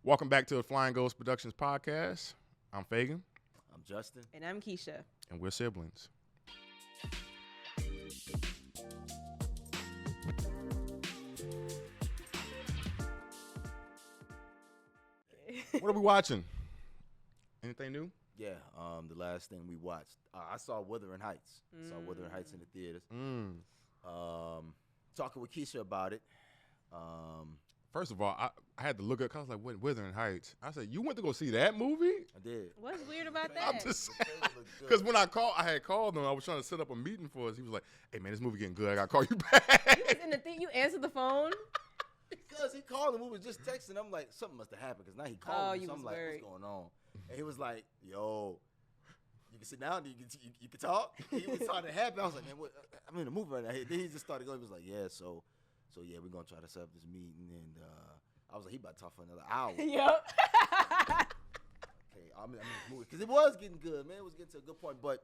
Welcome back to the Flying Ghost Productions podcast. I'm Fagan. I'm Justin. And I'm Keisha. And we're siblings. What are we watching? Anything new? Yeah, the last thing we watched, I saw Wuthering Heights. I saw Wuthering Heights in the theaters. Talking with Keisha about it. First of all, I had to look up. I was like, Wuthering Heights. I said, you went to go see that movie? I did. What's weird about that? I'm just saying. Because when I had called him. I was trying to set up a meeting for us. He was like, hey, man, this movie getting good. I got to call you back. You was in the thing, you answered the phone? Because he called and we was just texting. I'm like, something must have happened because now he called me. So I'm like, worried. What's going on? And he was like, yo, you can sit down. You can talk. He was trying to happen. I was like, man, what? I'm in the movie right now. Then he just started going. He was like, yeah, so yeah, we're going to try to set up this meeting. And I was like, he about to talk for another hour. Yep. Okay, I'm in this movie. Because it was getting good, man. It was getting to a good point. But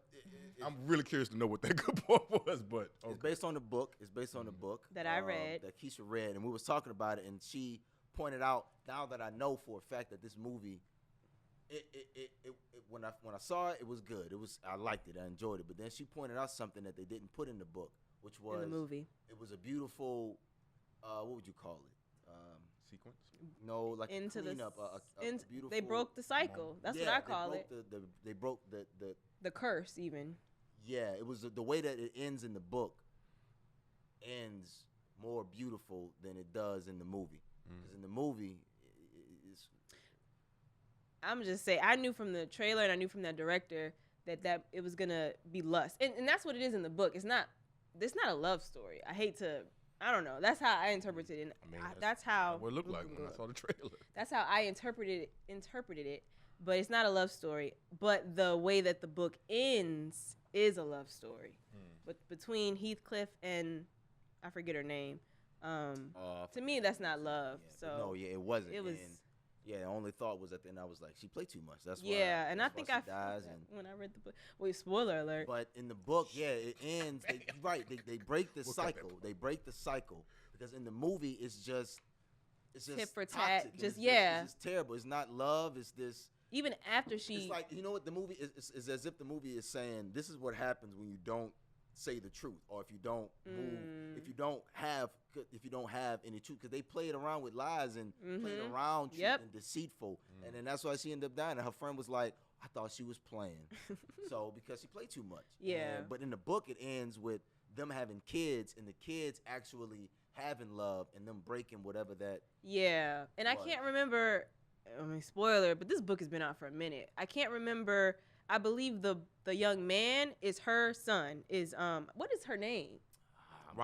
I'm really curious to know what that good point was. But okay. It's based on the book. It's based on the book. That I read. That Keisha read. And we was talking about it. And she pointed out, now that I know for a fact that this movie, when I saw it, it was good. I liked it. I enjoyed it. But then she pointed out something that they didn't put in the book, which was in the movie. It was a beautiful, what would you call it? Sequence? No, like into a cleanup. A beautiful. They broke the cycle. That's what I call it. They broke the curse even. Yeah, it was the way that it ends in the book ends more beautiful than it does in the movie. Because in the movie, it's. I'm just saying, I knew from the trailer and I knew from that director that it was gonna be lust, and that's what it is in the book. It's not a love story. I don't know. That's how I interpreted it. That's how what it looked like when I saw the trailer. That's how I interpreted it. But it's not a love story. But the way that the book ends is a love story. But between Heathcliff and I forget her name. To me, that's not love. Yeah, so no, yeah, it wasn't. It was. Yeah, the only thought was at the end I was like, she played too much. That's why. Yeah, and I think I dies. When I read the book. Wait, spoiler alert. But in the book, yeah, it ends. They break the cycle. They break the cycle because in the movie it's just tit for toxic. tat. It's just terrible. It's not love. It's this. Even after she. It's like, you know what the movie is as if the movie is saying this is what happens when you don't say the truth, or if you don't move, if you don't have any truth, because they played around with lies and played around truth and deceitful, and then that's why she ended up dying. And her friend was like, I thought she was playing. So because she played too much. Yeah. But in the book it ends with them having kids and the kids actually having love and them breaking whatever that. Yeah. And was. I can't remember, spoiler, but this book has been out for a minute. I can't remember. I believe the young man is her son. What is her name?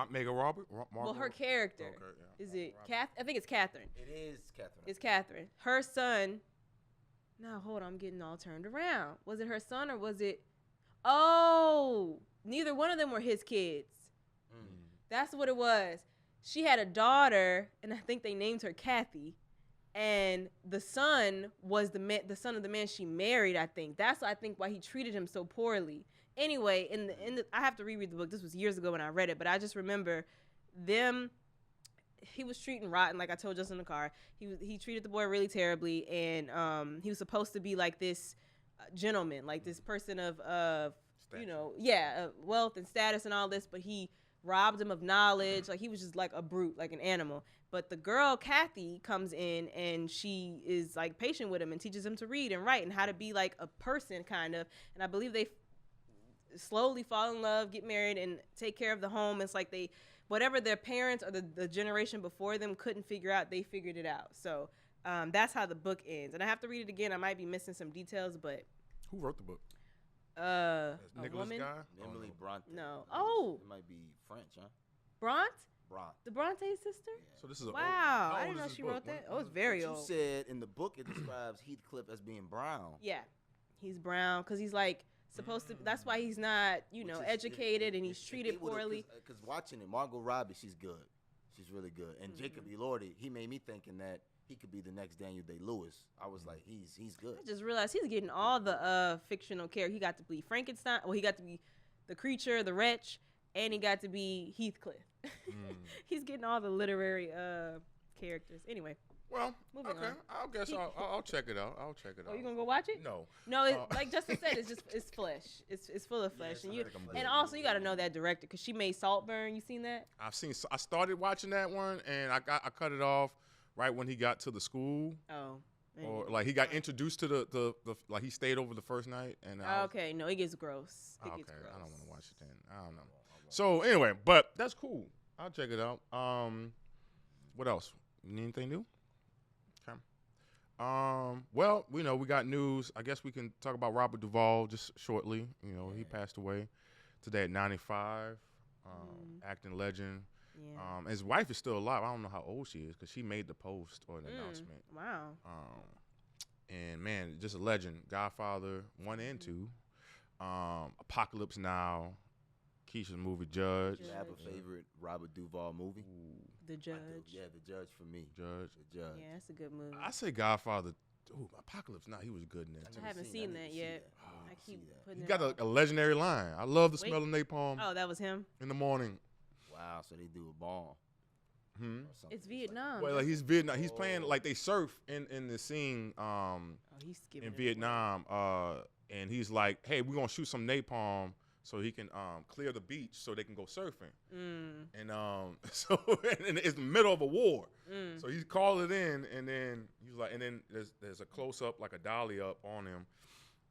Mega Robert? Well, her character. Okay, yeah. Is it Kath? I think it's Catherine. It is Catherine. It's Catherine. Her son. No, hold on. I'm getting all turned around. Was it her son or was it? Oh, neither one of them were his kids. That's what it was. She had a daughter, and I think they named her Kathy. And the son was the son of the man she married, I think. That's, I think, why he treated him so poorly. Anyway, I have to reread the book. This was years ago when I read it, but I just remember he was treating rotten, like I told Justin in the car. He treated the boy really terribly, and he was supposed to be like this gentleman, like this person of wealth and status and all this, but he robbed him of knowledge. Like, he was just like a brute, like an animal. But the girl, Kathy, comes in and she is like patient with him and teaches him to read and write and how to be like a person, kind of. And I believe they slowly fall in love, get married, and take care of the home. It's like whatever their parents or the generation before them couldn't figure out, they figured it out. So that's how the book ends. And I have to read it again. I might be missing some details, but. Who wrote the book? A Nicholas woman? Guy? Emily Bronte. No. Oh. It might be French, huh? Bronte? Bronte. The Bronte sister? Yeah. So this is wow. I didn't know she wrote that. Oh, it's very old. You said in the book it describes Heathcliff as being brown. Yeah. He's brown because he's like supposed to. That's why he's not, educated and he's treated poorly. Because watching it, Margot Robbie, she's good. She's really good. And Jacob Elordi, he made me thinking that he could be the next Daniel Day-Lewis. I was like, he's good. I just realized he's getting all the fictional characters. He got to be Frankenstein. Well, he got to be the creature, the wretch, and he got to be Heathcliff. He's getting all the literary characters. Anyway. Well, Moving okay. on. I guess I'll check it out. I'll check it out. Oh, you gonna go watch it? No. No, like Justin said, it's flesh. It's full of flesh, and also you got to know that director because she made Saltburn. You seen that? I started watching that one, and I cut it off right when he got to the school. Oh. Or like he got introduced to the like he stayed over the first night, and okay, no, it gets gross. It gets gross. I don't want to watch it then. I don't know. So anyway, but that's cool. I'll check it out. What else? You need anything new? Okay. Well, we got news. I guess we can talk about Robert Duvall just shortly. He passed away today at 95. Acting legend. Yeah. His wife is still alive. I don't know how old she is because she made the post or the announcement. Wow. And man, just a legend. Godfather 1 and 2. Apocalypse Now. Keisha's movie Judge. Do you have a favorite Robert Duvall movie? Ooh. The Judge. Yeah, The Judge for me. Judge. The Judge. Yeah, that's a good movie. I say Godfather. Ooh, Apocalypse Now. He was good in that too. I haven't seen that yet. I keep putting He it got off. a legendary line. I love the smell of napalm. Oh, that was him? In the morning. Wow, so they do a ball. It's Vietnam. Well, like he's Vietnam. He's playing like they surf in the scene he's skipping in Vietnam. And he's like, hey, we're gonna shoot some napalm so he can clear the beach so they can go surfing. And so and it's the middle of a war. So he's called it in, and then he's like, and then there's a close up like a dolly up on him,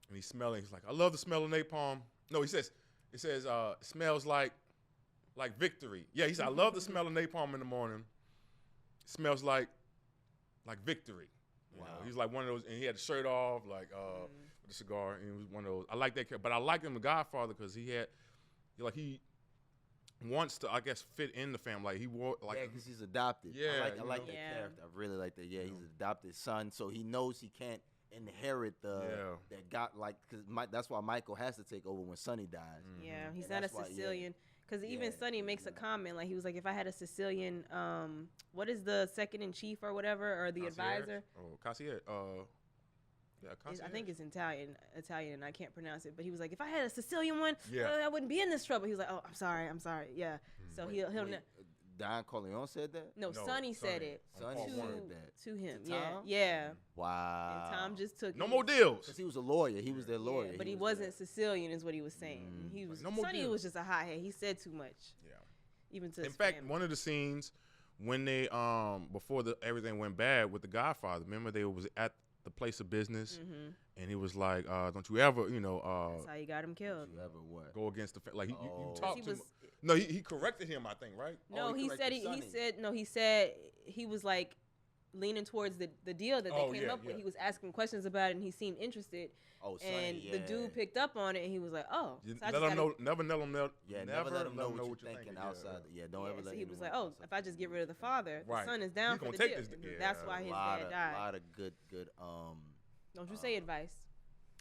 and he's smelling. He's like, I love the smell of napalm. No, it says it smells like victory. Yeah, he said, I love the smell of napalm in the morning. It smells like victory. Wow. He's like one of those, and he had the shirt off, like with a cigar, and he was one of those. I like that character, but I like him, the Godfather, because he wants to, I guess, fit in the family. Like he wore, like because he's adopted. Yeah, I like that character. I really like that. Yeah, he's an adopted son, so he knows he can't inherit that got like because that's why Michael has to take over when Sonny dies. Yeah, he's not a Sicilian. Because even Sonny makes a comment, like he was like, if I had a Sicilian, what is the second in chief or whatever, or the advisor? Oh, Concierge. I think it's Italian, and I can't pronounce it. But he was like, if I had a Sicilian one, Yeah. I wouldn't be in this trouble. He was like, oh, I'm sorry. Yeah. So he'll Don Corleone said that? No, Sonny said it. Sonny said that. To him. To Tom? Yeah. Wow. And Tom just took no more deals. Because he was a lawyer. He was their lawyer. Yeah, but he wasn't Sicilian is what he was saying. He was Sonny was just a hothead. He said too much. Yeah. Even to his fact, family. one of the scenes when they before everything went bad with the Godfather, remember they was at the place of business, and he was like, "Don't you ever, that's how you got him killed. You ever what? Go against the like you talked to him." No, he corrected him, I think, right? No, he said he was like leaning towards the deal that they came up with. He was asking questions about it, and he seemed interested. Oh, Sonny, and the dude picked up on it, and he was like, "Oh, so never let him know what you're thinking outside. Don't ever let him. So he was like, "Oh, if I just get rid of the father, the son is down for the take deal." This, that's why his dad died. A lot of good. Don't you say advice?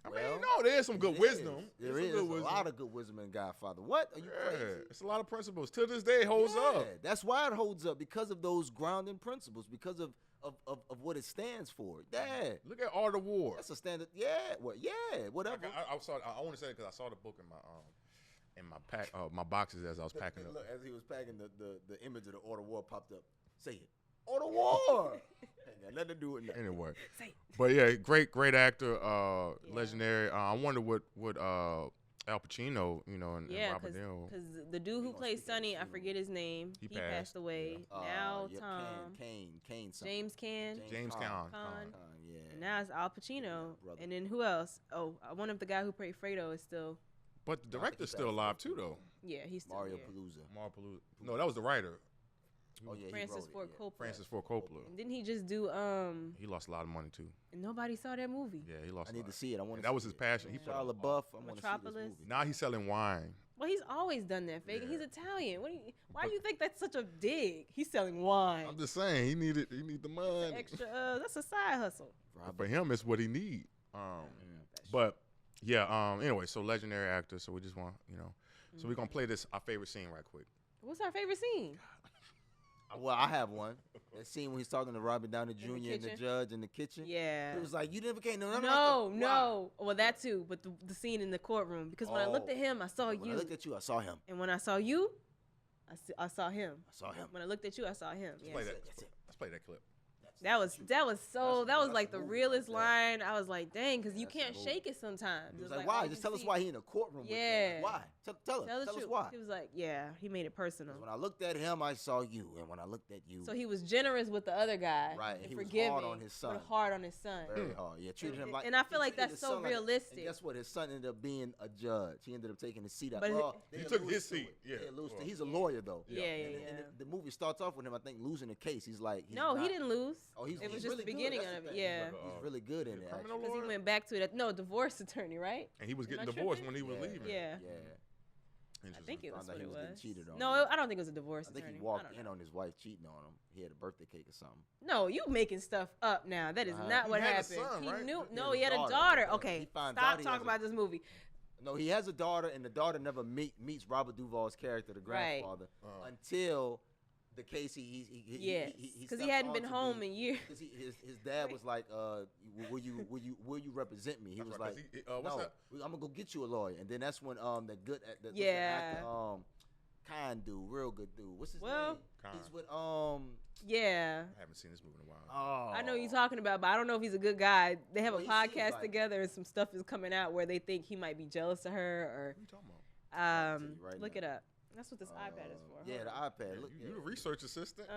I mean, no, there's some good wisdom. There is a lot of good wisdom in Godfather. What? Are you crazy? It's a lot of principles. To this day, it holds up. That's why it holds up, because of those grounding principles, because of what it stands for. Yeah. Look at Art of War. That's a standard. Yeah. What? Yeah. Whatever. I want to say it because I saw the book in my pack, my boxes as I was packing up. Look, as he was packing, the image of the Art of War popped up. Say it. Art of War. Ain't got nothing to do with that. Anyway. But yeah, great actor, legendary. I wonder what Al Pacino, and Robert De Niro. Because the dude who plays Sonny, I forget his name. He passed away. Now Tom. Kane. James Caan. James Caan. Yeah. And now it's Al Pacino. And then who else? Oh, I wonder if the guy who played Fredo is still. But the director's still alive too, though. Yeah, he's still Mario here. Palooza. No, that was the writer. Oh yeah, Francis Ford Coppola. Francis Ford Coppola. And didn't he just do He lost a lot of money too. And nobody saw that movie. Yeah, he lost. I need to see it. I want. That was his passion. He Shia LaBeouf. I want to see this movie. Now he's selling wine. Well, he's always done that, Fagan. He's Italian. Why do you think that's such a dig? He's selling wine. I'm just saying he need the money. Extra. That's a side hustle. For him, it's what he need. But yeah. Anyway, so legendary actor. So we just want So we're gonna play our favorite scene right quick. What's our favorite scene? Well, I have one. That scene when he's talking to Robert Downey Jr. and the judge in the kitchen. Yeah. He was like, "You never came. No. Wow. Well, that too. But the scene in the courtroom, because when I looked at him, I saw you. When I looked at you, I saw him. And when I saw you, I saw him. I saw him. When I looked at you, I saw him. Let's play that clip. That's That was like the movie realest right line. I was like, dang, because you That's a can't movie. shake it sometimes. He was It's like, all why? you Just can tell us see. why he in a courtroom. Yeah. With them. Why? Tell Tell us truth. why. He was like, yeah, he made it personal. 'Cause when I looked at him, I saw you, and when I looked at you, So he was generous with the other guy. Right, And he was forgiving, hard on his son. But hard on his son. very hard. Yeah, treated him like. And I feel he like treated that's his so son like realistic. and guess what? His son ended up being a judge. He ended up taking his seat out. But Well, he they took allude his to seat, it. yeah. They allude to- Well, he's a lawyer though. Yeah. And the movie starts off with him, I think, losing a case. He's like, No, he didn't lose. Oh, he's it was he's just really the good. beginning That's of the it. thing. Yeah. He's really good in it. criminal actually. Because he lawyer? went back to it. No, divorce attorney, right? And he was Am getting I divorced tripping? when he was leaving. Yeah. Yeah. I Interesting. think it was Found out what he it was getting was. cheated on. No, I don't think it was a divorce I think attorney. he walked I don't in know. on his wife cheating on him. He had a birthday cake or something. No, you making stuff up now. That is Uh-huh. not He what had a happened. son, he right? knew. He No, had he a had a daughter. daughter. Yeah. Okay, He finds out stop he talking has a- about this movie. No, he has a daughter, and the daughter never meets Robert Duvall's character, the Right. grandfather, Uh-huh. until the case Yes, because he steps hadn't on been to home be- in years. Because his dad was like, will you represent me? He That's was right, like, 'cause what's no, that? I'm gonna go get you a lawyer. And then that's when the good the Yeah. actor, kind dude, real good dude. What's his Well, name? Khan. He's with Yeah. I haven't seen this movie in a while. oh, I know you're talking about, but I don't know if he's a good guy. They have Well, a he seems podcast like- together, and some stuff is coming out where they think he might be jealous of her, What are you talking about? or I'll tell you right look now. it up. That's what this iPad is for. Yeah, Hold the on. iPad. Yeah, Look, you the research assistant?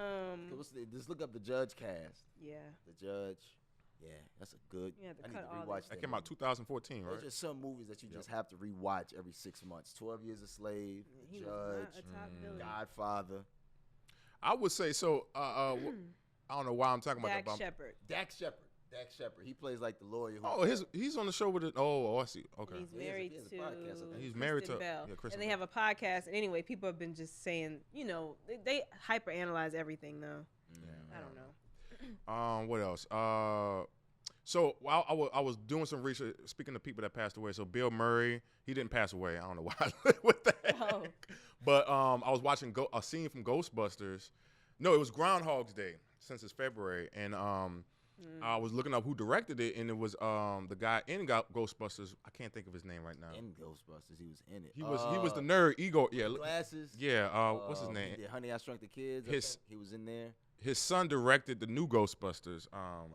just look up the Judge cast. Yeah. The Judge. Yeah, that's a good. You have to I need cut to all rewatch this. That that. came out 2014, right? Those are some movies that you Yep. just have to rewatch every 6 months. 12 Years a Slave, He Judge, was not a top villain. Godfather. I would say so. I don't know why I'm talking about Dak that. But Shepard. Dak Shepard. He plays like the lawyer. Who he's on the show with it. Oh, I see. Okay. And he's He has a- married he has a to podcast, I think. He's married Kristen to- Bell. yeah, Kristen and they Bell. have a podcast. And anyway, people have been just saying, they hyper analyze everything though. I don't know. What else? So while I was doing some research, speaking of people that passed away. So Bill Murray, he didn't pass away. I don't know why I live with that. Oh. But I was watching a scene from Ghostbusters. No, it was Groundhog's Day since it's February, and I was looking up who directed it, and it was the guy in Ghostbusters. I can't think of his name right now. In Ghostbusters, he was in it. He was the nerd Igor. Yeah, Glasses. yeah. What's his name? Yeah, Honey, I Shrunk the Kids. His- He was in there. His son directed the new Ghostbusters. Wow.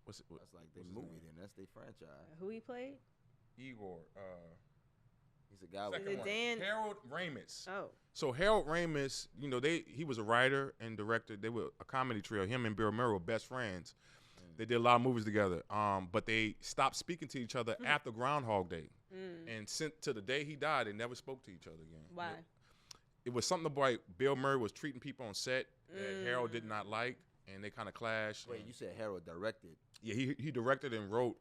What's it? That's like their what's his movie name? then. That's their franchise. Who he played? Igor. He's a guy with Is Second it one. Dan? Harold Ramis. Oh. So Harold Ramis, he was a writer and director. They were a comedy trio. Him and Bill Murray were best friends. They did a lot of movies together. But they stopped speaking to each other after Groundhog Day. And to the day he died, they never spoke to each other again. Why? It was something about Bill Murray was treating people on set that Harold did not like, and they kind of clashed. Wait, you said Harold directed. Yeah, he directed and wrote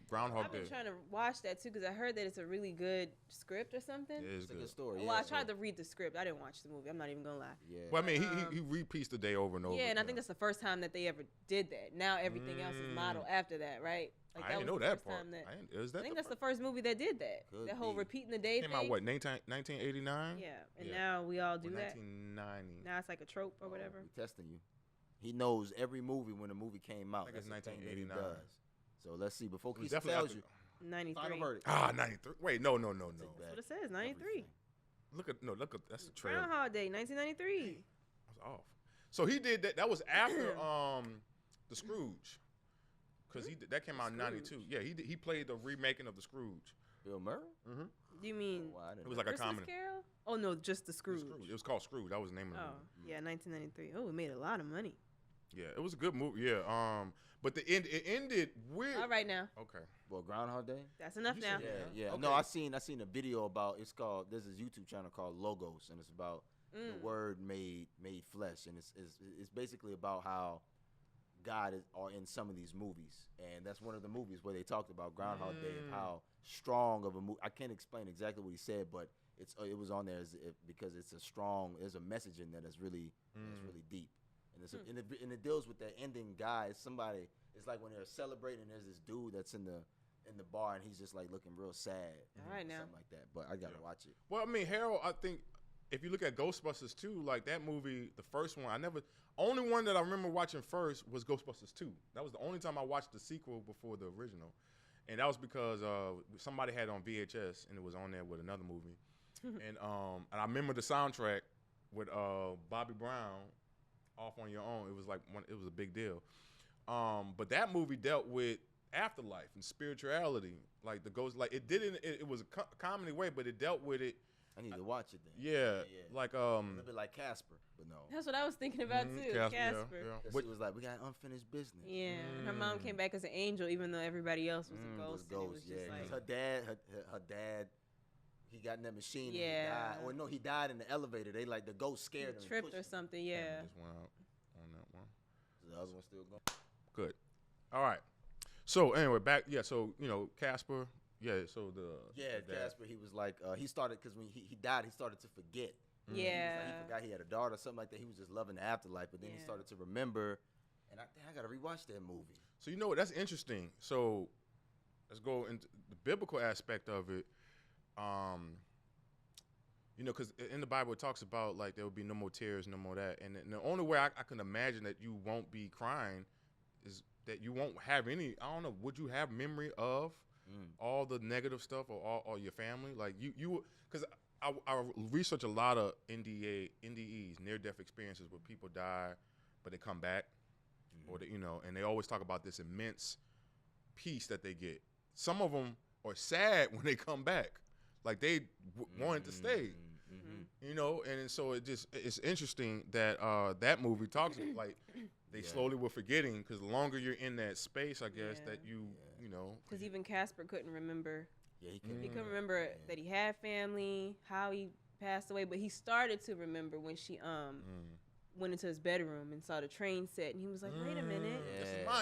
Groundhog I've Day. been trying to watch that too because I heard that it's a really good script or something. Yeah, it's It's a good. good story. Well, I yeah. tried to read the script. I didn't watch the movie. I'm not even gonna lie. Yeah. Well, I mean, he repieced the day over and over. Yeah, and I think that's the first time that they ever did that. Now everything else is modeled after that, right? Like I didn't know was the that first part. time that- Is that I think the that's the first movie that did that. Could That whole be. repeating the day came thing. out what 1989? Yeah, and Yeah. now we all do Or that. 1990. Now it's like a trope or whatever. We testing you. He knows every movie when the movie came out. I think it's That's the thing that he 1989. does. So let's see. Before It was Keisha definitely tells after- you, 93. final verdict. 93. Wait, no. Take That's back what it says. 93. everything. Look at that's the trailer. Groundhog Day, 1993. I was off. So he did that. That was after the Scrooge, because that came out in '92. Yeah, he played the remaking of the Scrooge. Bill Murray? Mm-hmm. Do you mean Well, I didn't It was know. like a Christmas comedy. Carol? Oh no, just the Scrooge. It was called Scrooge. That was the name of the Oh movie. yeah, 1993. Oh, it made a lot of money. Yeah, it was a good movie. Yeah. But it ended weird. All right now, Okay. Well, Groundhog Day? that's enough You now. said Yeah. Okay. No, I seen a video about. It's called. There's this YouTube channel called Logos, and it's about the word made flesh, and it's basically about how God are in some of these movies, and that's one of the movies where they talked about Groundhog Day and how strong of a movie. I can't explain exactly what he said, but it was on there because it's a strong. There's a message in there that's really deep, and and it deals with that ending guy. It's like when they're celebrating, there's this dude that's in the bar, and he's just like looking real sad. All right now. Something like that. But I gotta watch it. Well, I mean, Harold, I think if you look at Ghostbusters 2, like that movie, the first one, only one that I remember watching first was Ghostbusters 2. That was the only time I watched the sequel before the original. And that was because somebody had it on VHS, and it was on there with another movie. And I remember the soundtrack with Bobby Brown, Off on Your Own. It was like it was a big deal. But that movie dealt with afterlife and spirituality, like the ghost. Like it didn't. It was a comedy way, but it dealt with it. I need to watch it then. Yeah, like a little bit like Casper, but no. That's what I was thinking about too. Casper. Yeah. She was like, we got unfinished business. Yeah, her mom came back as an angel, even though everybody else was a ghost. And it was just like her dad. He got in that machine. Yeah. And he died. Or no, he died in the elevator. They like the ghost scared him. Tripped or something. Yeah. Just went out on that one. The other one's still going. Good. All right. So anyway, back. Yeah. So Casper. Yeah. So Casper. He was like he started because when he died, he started to forget. Yeah. He forgot he had a daughter or something like that. He was just loving the afterlife, but then he started to remember. And I gotta rewatch that movie. So you know what? That's interesting. So let's go into the biblical aspect of it. Because in the Bible it talks about like there will be no more tears, no more that, and the only way I can imagine that you won't be crying is that you won't have any. I don't know. Would you have memory of all the negative stuff or your family? Like you because I research a lot of NDEs, near-death experiences where people die, but they come back, or and they always talk about this immense peace that they get. Some of them are sad when they come back. Like they wanted to stay, and so it's interesting that that movie talks like they slowly were forgetting because the longer you're in that space, I guess that you know. Because even Casper couldn't remember. Yeah, he couldn't remember that he had family, how he passed away, but he started to remember when she went into his bedroom and saw the train set, and he was like, "Wait a minute."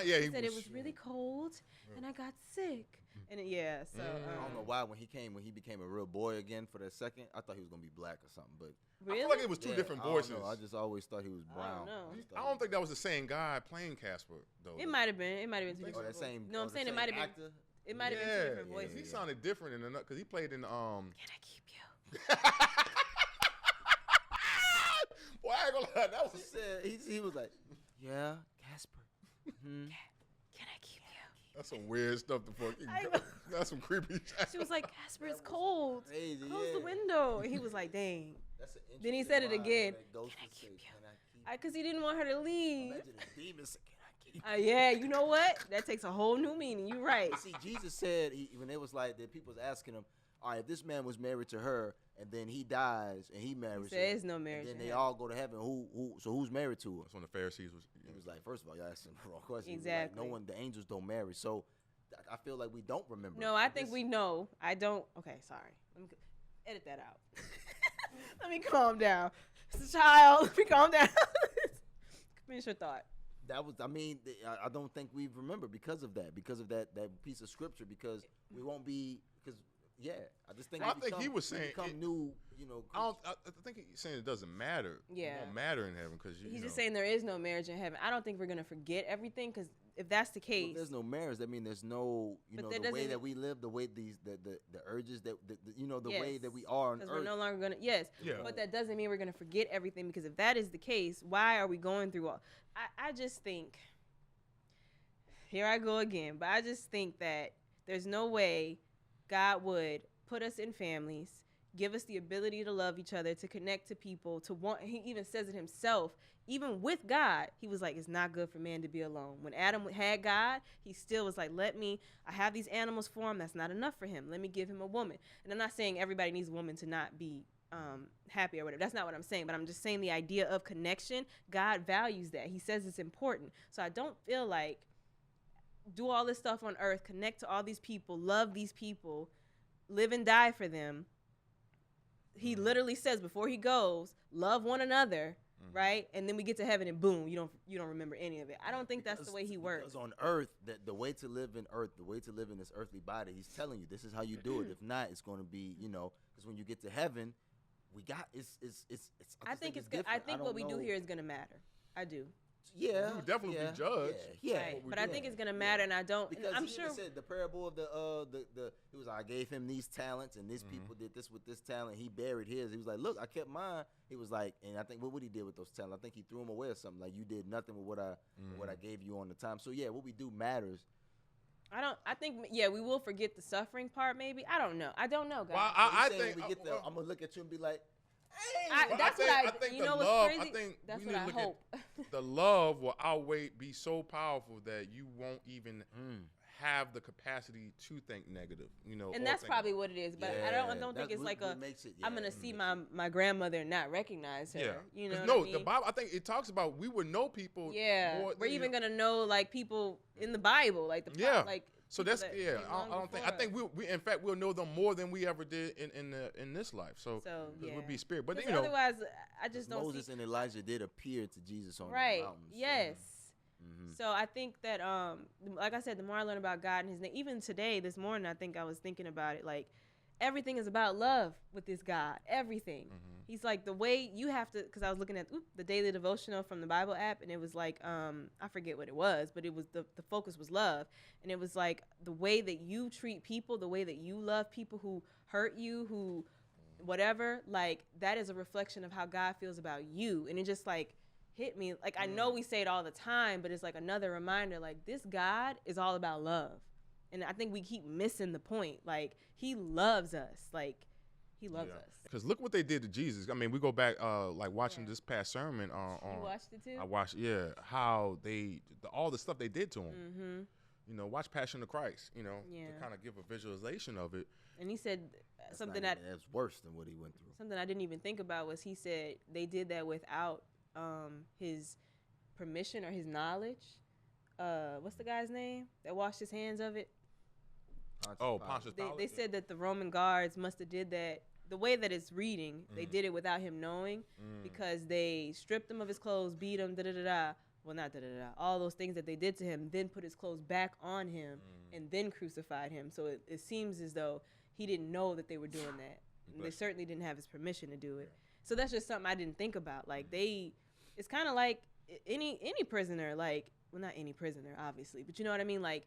He said it was really cold, and I got sick. And so I don't know why when he became a real boy again for that second, I thought he was gonna be black or something. But really? I feel like it was two different voices. I just always thought he was brown. I don't think that was the same guy playing Casper though. It might have been. It might have been two different. That same. No, I'm saying it might have been. It might have been two different voices. He sounded different in another because he played in Can I keep you? Boy, I ain't gonna lie, that was he was like, yeah, Casper. Can I keep you? That's some weird stuff to fucking. That's some creepy shit. She was like, Casper, it's cold. Crazy, Close the window. And he was like, dang. Then he said it again. Can I keep you? Because he didn't want her to leave. Imagine a demon saying, yeah, you know what? That takes a whole new meaning. You're right. See, Jesus said when it was like that, people was asking him, all right, if this man was married to her and then he dies and he marries her, there is no marriage. And then they all go to heaven. So who's married to her? That's when the Pharisees was. He was like, first of all, y'all asking the wrong question. Exactly. Like, no one, the angels don't marry. So I feel like we don't remember. No, I think we know. I don't. Okay, sorry. Let me edit that out. Let me calm down. It's a child. Let me calm down. Finish your thought. That was, I don't think we remember because of that piece of scripture, because we won't be, I just think. I think he was saying become new, I think he's saying it doesn't matter. Yeah, it won't matter in heaven because he's just saying there is no marriage in heaven. I don't think we're gonna forget everything, because if that's the case, there's no marriage. I mean, there's no, the way that we live, the way the urges that the way that we are on earth. We're no longer gonna. Yes, but that doesn't mean we're gonna forget everything, because if that is the case, why are we going through all? I just think. Here I go again, but I just think that there's no way God would put us in families, give us the ability to love each other, to connect to people, to want. He even says it himself. Even with God, he was like, it's not good for man to be alone. When Adam had God, he still was like, I have these animals for him. That's not enough for him. Let me give him a woman. And I'm not saying everybody needs a woman to not be happy or whatever. That's not what I'm saying. But I'm just saying the idea of connection, God values that. He says it's important. So I don't feel like do all this stuff on earth, connect to all these people, love these people, live and die for them. He literally says before he goes, love one another, right? And then we get to heaven and boom, you don't remember any of it. I don't think that's the way he works. Because on earth, the way to live in earth, the way to live in this earthly body, he's telling you this is how you do it. If not, it's going to be, because when you get to heaven, we got it's. I think it's different. I think what we do here is going to matter. I do. Yeah, we would definitely be judged. Yeah, right. But I think it's gonna matter, and I don't. Because I'm he sure. Said the parable of it was I gave him these talents, and these people did this with this talent. He buried his. He was like, look, I kept mine. He was like, and I think what he did with those talents, I think he threw them away or something. Like, you did nothing with what I gave you on the time. So yeah, what we do matters. I think we will forget the suffering part. Maybe I don't know. I don't know, guys. Well, I think we get there, I'm gonna look at you and be like, But That's I what think you the know what's love. crazy? I think That's we what need to I look hope. at the love will be so powerful that you won't even have the capacity to think negative. You know, And or that's think probably about what it is. But Yeah, I don't think that's it's like what makes it, I'm gonna it see makes my grandmother and not recognize her. Yeah. You know 'Cause what no, I mean? the Bible. I think it talks about we would know people. Yeah, More we're than, even gonna know like people in the Bible, like like. So people that's that yeah. came long I don't think. before I think us. we in fact we'll know them more than we ever did in this life. So yeah. we'll be spirit. But 'Cause you know, otherwise, I just don't Moses see. and Elijah did appear to Jesus on the Right. mountain. So. Yes. Mm-hmm. So I think that like I said, the more I learn about God and His name, even today, this morning, I think I was thinking about it. Like everything is about love with this God. Everything. He's like the way you have to. Because I was looking at the daily devotional from the Bible app, and it was like I forget what it was, but it was the focus was love, and it was like the way that you treat people, the way that you love people who hurt you, who whatever. Like that is a reflection of how God feels about you, and it just like hit me. Like I know we say it all the time, but it's like another reminder. Like this God is all about love, and I think we keep missing the point. Like He loves us. Like He loves us. because look what they did to Jesus. I mean, we go back like watching this past sermon on. You watched it too? I watched, how all the stuff they did to him. Mm-hmm. You know, watch Passion of Christ. You know, Yeah. to kind of give a visualization of it. And he said That's something that's worse than what he went through. something I didn't even think about was he said they did that without his permission or his knowledge. What's the guy's name that washed his hands of it? Pontius Pilate. They said that the Roman guards must have did that. The way that it's reading, they did it without him knowing because they stripped him of his clothes, beat him, da-da-da-da. Well, not da-da-da-da. All those things that they did to him, then put his clothes back on him and then crucified him. So it seems as though he didn't know that they were doing that. And they certainly didn't have his permission to do it. So that's just something I didn't think about. Like it's kind of like any prisoner, like, well, not any prisoner, obviously, but you know what I mean? Like,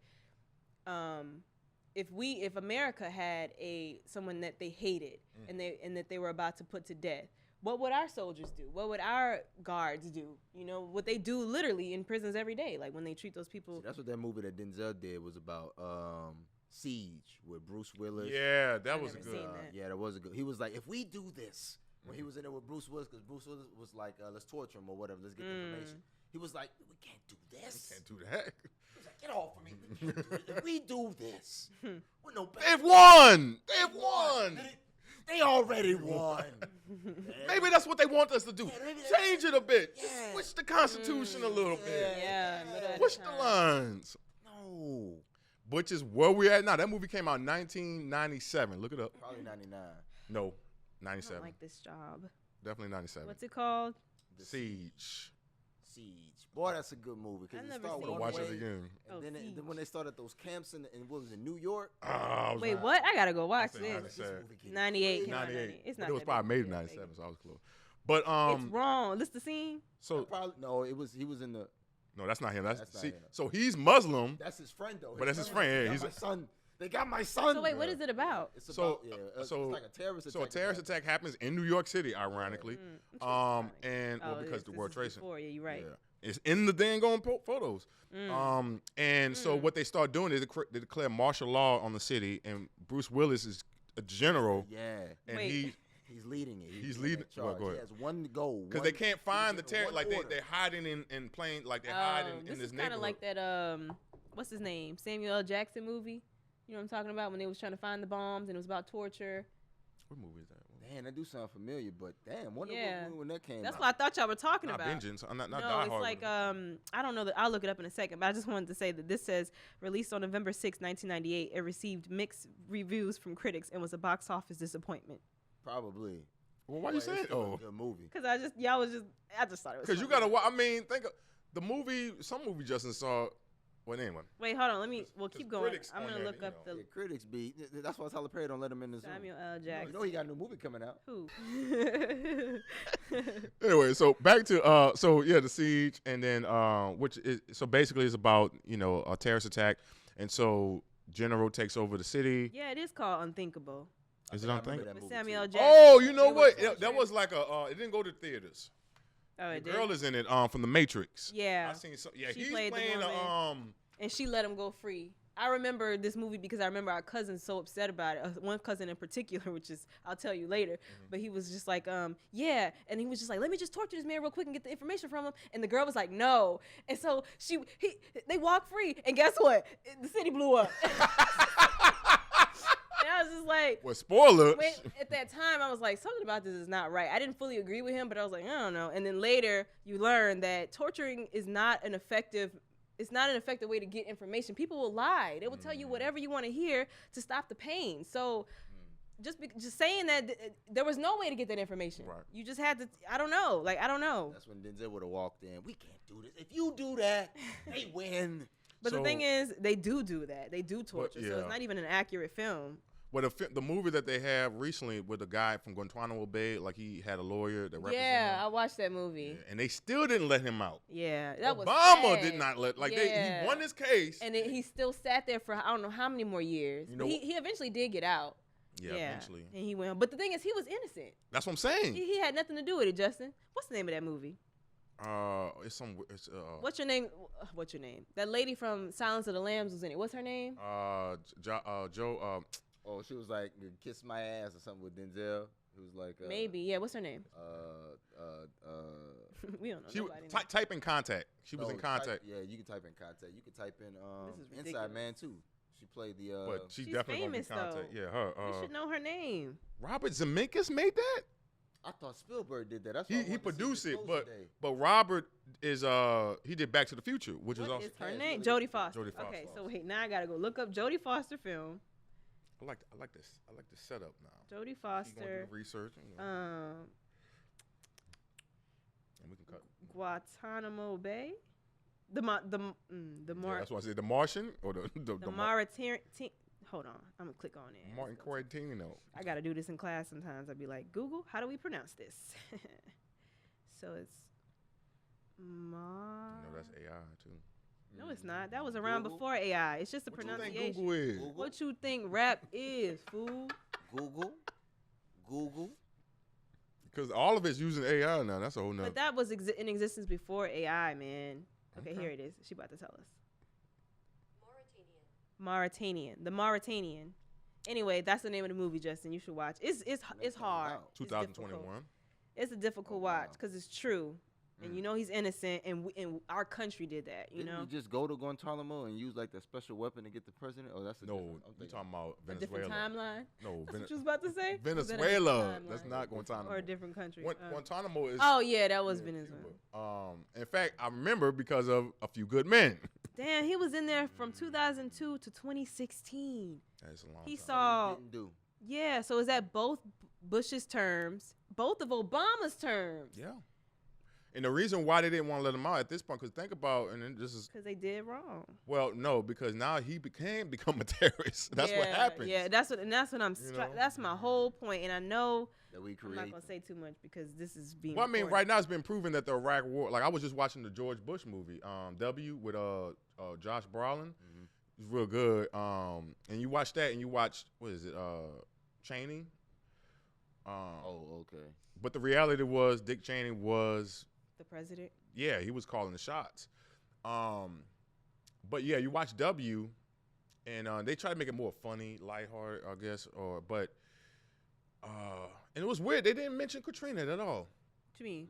if America had someone that they hated and that they were about to put to death, what would our soldiers do? What would our guards do? You know, what they do literally in prisons every day, like when they treat those people. See, that's what that movie that Denzel did was about. Siege with Bruce Willis. Yeah, that was a never good. seen that. Yeah, that was a good. He was like, if we do this, when he was in there with Bruce Willis, because Bruce Willis was like, let's torture him or whatever, let's get information. He was like, we can't do this. Can't do that. He was like, get off of me. We can't do this. If we do this, we're no better. They've won. They've won. They already won. Maybe that's what they want us to do. Yeah, Change it a bit. Yeah. Just switch the Constitution a little bit. Yeah, Push the lines. No. Which is where we're at now. That movie came out in 1997. Look it up. Probably 99. No, I 97. don't like this job. Definitely 97. What's it called? Siege. Siege. Boy, that's a good movie. Because I've it never started seen one Watch it. it way, again. And then, Siege. then when they started those camps in what was it, New York? Wait, what? I gotta go watch think this. 97. Movie getting 98. crazy. 98. It's But not it was that probably big. made in 97, so I was close. But It's wrong. This the scene? so Probably, no, he was in the. no, that's not him. That's That's not see. him. So he's Muslim. That's his friend though. But that's his friend, yeah, They he's got a- my son. They got my son. So wait, what is it about? It's So- about it's so- like a terrorist attack. So a terrorist attack happens in New York City, ironically. And well, because the World Trade Center. Yeah, you're right. Yeah. It's in the dang on photos. And so what they start doing is they declare martial law on the city, and Bruce Willis is a general, Yeah, and Wait. he's leading it. He's in leading- that charge. go ahead. He has one goal. because they can't find the one terror, like order. they're hiding in plain, like they're hiding in This this is kind of neighborhood. like that. What's his name? Samuel L. Jackson movie. You know what I'm talking about? When they was trying to find the bombs and it was about torture. What movie is that? Man, that do sound familiar, but damn, wonder Yeah. when that came That's out. what I thought y'all were talking Not about. Vengeance. Not No, Die it's Hard. like I don't know that. I'll look it up in a second. But I just wanted to say that this says released on November 6, 1998. It received mixed reviews from critics and was a box office disappointment. Probably. Well, why you It's saying? still a Oh, good movie. Cause I just thought it was. because you funny. gotta. I mean, think of the movie. Some movie Justin saw. Well, anyway. Wait, hold on. We'll There's keep going. critics I'm on gonna there, look you up know. Yeah, critics be. That's why Tyler Perry don't let him in the Zoom. Samuel L. You Jackson. know he got a new movie coming out. Who? Anyway, so back to the siege, and then which is so basically is about a terrorist attack, and so General takes over the city. Yeah, it is called Unthinkable. Is it I remember unthinkable? that With movie, Samuel too. L. Jackson. Oh, you know It was what? torture. That was like it didn't go to theaters. Oh, The it did. girl is in it from The Matrix. Yeah, I seen some. Yeah, She he's played the playing woman. And she let him go free. I remember this movie because I remember our cousin so upset about it. One cousin in particular, which is I'll tell you later. But he was just like, yeah, and he was just like, let me just torture this man real quick and get the information from him. And the girl was like, no. And so they walk free, and guess what? The city blew up. And I was just like, well, spoiler. At that time, I was like, something about this is not right. I didn't fully agree with him, but I was like, I don't know. And then later, you learn that torturing is not an effective. It's not an effective way to get information. People will lie. They will tell you whatever you want to hear to stop the pain. So just saying that there was no way to get that information. Right. You just had to. I don't know. Like I don't know. That's when Denzel would have walked in. We can't do this. If you do that, they win. But the thing is, they do that. They do torture. Yeah. So it's not even an accurate film. Well, the movie that they have recently with the guy from Guantanamo Bay, like he had a lawyer that represented Yeah, him. I watched that movie. Yeah, and they still didn't let him out. Yeah, that was Obama sad. did not let, like Yeah. he won his case. And he still sat there for I don't know how many more years. You know, he eventually did get out. Yeah, eventually. And he went. But the thing is, he was innocent. That's what I'm saying. He had nothing to do with it, Justin. What's the name of that movie? What's your name? What's your name? That lady from Silence of the Lambs was in it. What's her name? Joe. Oh, she was like, kiss my ass or something with Denzel. He was like, maybe. Yeah. What's her name? We don't know. She nobody type in contact. She was in contact. Yeah, you can type in contact. You can type in This is Inside ridiculous. Man too. She played the. But she's She's definitely famous, gonna be contact. though. Yeah, her. you should know her name. Robert Zemeckis made that. I thought Spielberg did that. That's why I He wanted to see produced this it, poster but day. Robert is he did Back to the Future, which is What also is her Yeah, name? Jodie- Jodie Foster. Jodie Foster. Okay, so wait, now I gotta go look up Jodie Foster film. I like this setup now. Jodie She gonna do Foster. the research, and we can cut. Guantanamo Bay. The Yeah, that's why I said the Martian or the Mauritanian. Hold on, I'm gonna click on it. Martin Quarantino. I gotta do this in class sometimes. I'd be like, Google, how do we pronounce this? So it's No, that's AI too. No, it's not. That was around Google? before AI. It's just a What you think pronunciation. Google is? Google? What you think rap is, fool? Google. Because all of it's using AI now. That's a whole nother. But that was in existence before AI, man. Okay, here it is. She about to tell us. Mauritanian. The Mauritanian. Anyway, that's the name of the movie, Justin. You should watch. It's hard. out. It's difficult. 2021. It's a difficult Oh, wow. watch because it's true, and you know he's innocent, and our country did that. You Didn't know, we just go to Guantanamo and use like that special weapon to get the president? Oh, that's a No, different- I'm you thinking- talking about a different Venezuela? timeline. No, That's what you was about to say. Was that a different Venezuela. That's timeline? not Guantanamo. Or a different country. Guantanamo is. Oh yeah, that was yeah, Venezuela. Cuba. In fact, I remember because of A Few Good Men. Damn, he was in there from 2002 to 2016. That's a long He time. saw. Didn't do. Yeah, so is that both Bush's terms, both of Obama's terms? Yeah. And the reason why they didn't want to let him out at this point, because think about, and then this is, Because they did wrong. well, no, because now he become a terrorist. That's what happens. Yeah, that's what I'm. You know? That's my whole point, and I know That we I'm create. not gonna say too much because this is being. Well, I mean, recorded. right now it's been proven that the Iraq War, like I was just watching the George Bush movie, W, with Josh Brolin. It's real good. And you watch that, and you watch, what is it, Cheney? Oh, okay. But the reality was Dick Cheney was, the president. yeah, he was calling the shots. But yeah, you watch W, and they try to make it more funny, lighthearted, I guess, and it was weird. They didn't mention Katrina at all. What you mean?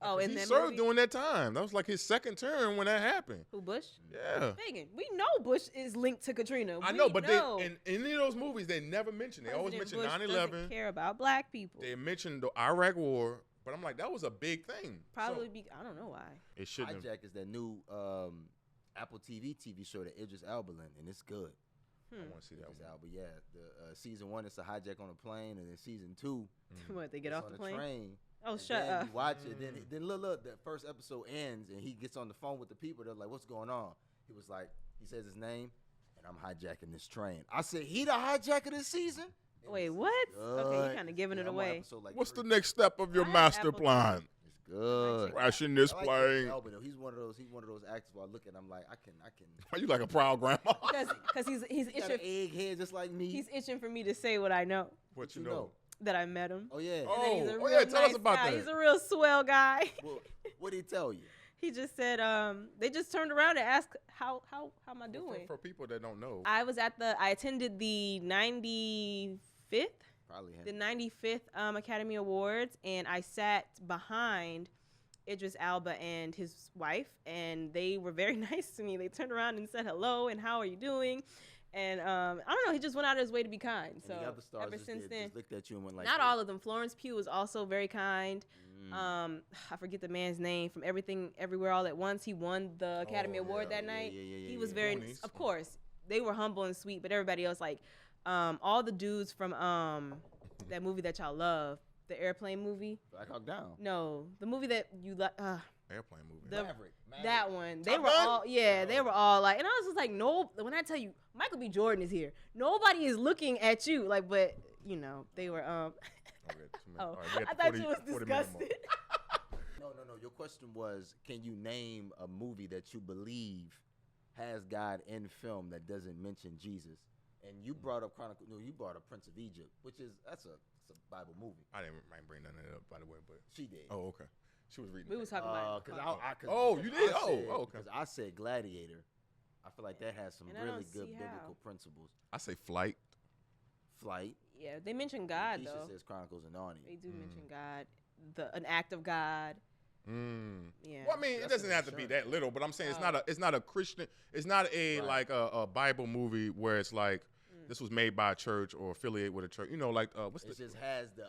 Oh, 'Cause in he that served movie. during that time. That was like his second term when that happened. Who, Bush? Yeah. Megan, we know Bush is linked to Katrina. I We know, but know. they in any of those movies they never mentioned. They always President mention Bush 9/11. doesn't care about black people. They mentioned the Iraq War, but I'm like, that was a big thing. Probably So, I don't know why. it shouldn't. have. Hijack is that new Apple TV show that Idris Elba in, and it's good. I want to see that Idris one. Elba, yeah. The season 1 it's a hijack on a plane, and then season 2 What, they get it's off on the a plane? train. Oh, And shut then up. You watch it, then look, that first episode ends, and he gets on the phone with the people. They're like, "What's going on?" He was like, he says his name, and I'm hijacking this train. I said, he the hijacker this season? It Wait, was what? good. Okay, you kind of giving it I'm on away. episode like What's the 3. next step of your I have master Apple plan? It's good. Crashing this I like plane. Idris Elba, though. He's one of those actors where I look at him like I can. Why you like a proud grandma? Because he's He got an itching. egghead just like me. He's itching for me to say what I know. What you you know? That I met him. Oh yeah. Oh. And that he's a yeah, real tell us nice about guy. that. He's a real swell guy. Well, what did he tell you? He just said, they just turned around and asked how am I doing? For people that don't know, I attended the 95th Probably him. the 95th Academy Awards, and I sat behind Idris Elba and his wife, and they were very nice to me. They turned around and said hello and how are you doing? And I don't know, he just went out of his way to be kind. So the other stars ever since then, just looked at you and went like, not all of them. Florence Pugh was also very kind. I forget the man's name from Everything Everywhere All at Once. He won the Academy Award that night. He was very, of course, they were humble and sweet, but everybody else, like all the dudes from that movie that y'all love, the airplane movie. Black Hawk Down. No, the movie that you like. Airplane movie. Maverick. That one. They Top were Gun? all, yeah, they were all like, and I was just like, no, when I tell you, Michael B. Jordan is here, nobody is looking at you, like, but, you know, they were, All right, I thought you was disgusted. No. Your question was, can you name a movie that you believe has God in film that doesn't mention Jesus? And you brought up you brought up Prince of Egypt, which is, it's a Bible movie. I didn't bring none of that up, by the way, but She did. oh, okay. She was reading. We was talking about Oh, you did? Oh, okay. Because I said Gladiator. I feel like that has some And I really don't good see biblical how. principles. I say Flight. Flight. Yeah, they mention God, Keisha though. says Chronicles of Narnia. They do mention God, an act of God. Yeah. Well, I mean, it That's doesn't an have to be insurance. that little, but I'm saying it's not a Christian. It's not a Right. like a Bible movie where it's like this was made by a church or affiliated with a church. You know, like what's It the just has the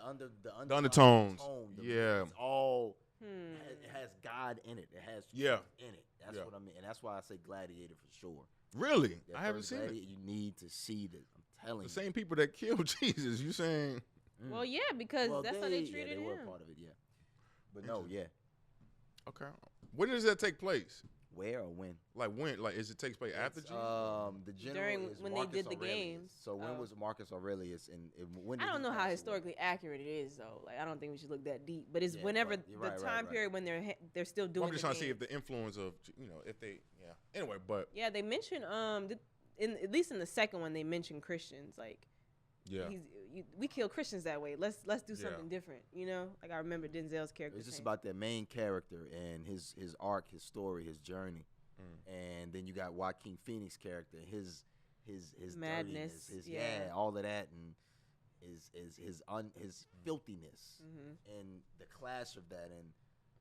undertones. tone, Yeah. It's all. It has God in it. It has Yeah. truth in it. That's what I mean, and that's why I say Gladiator for sure. really? That I haven't first seen it. Gladiator, you need to see this. I'm telling The you. same people that killed Jesus. You saying? Well, yeah, because that's how they treated they were him. part of it, yeah. But no, yeah. Okay. When does that take place? Where or when? Like when? Like is it takes place after It's, Jesus? The general During is when Marcus they did the Aurelius. games. So when Oh. was Marcus Aurelius and when did I don't he know how pass away? historically accurate it is, though. Like, I don't think we should look that deep. But it's Yeah, whenever right. You're right, the right, time right. period when they're still Well, doing. I'm just the trying to see if games. the influence of if they Anyway, but Yeah, they mentioned at least in the second one they mentioned Christians. Like, yeah. we kill Christians that way. Let's do Yeah. something different. You know, like I remember Denzel's character. It's just saying. about that main character and his arc, his story, his journey. And then you got Joaquin Phoenix character, his Madness, dirtiness, yeah. all of that, and his filthiness, and the clash of that, and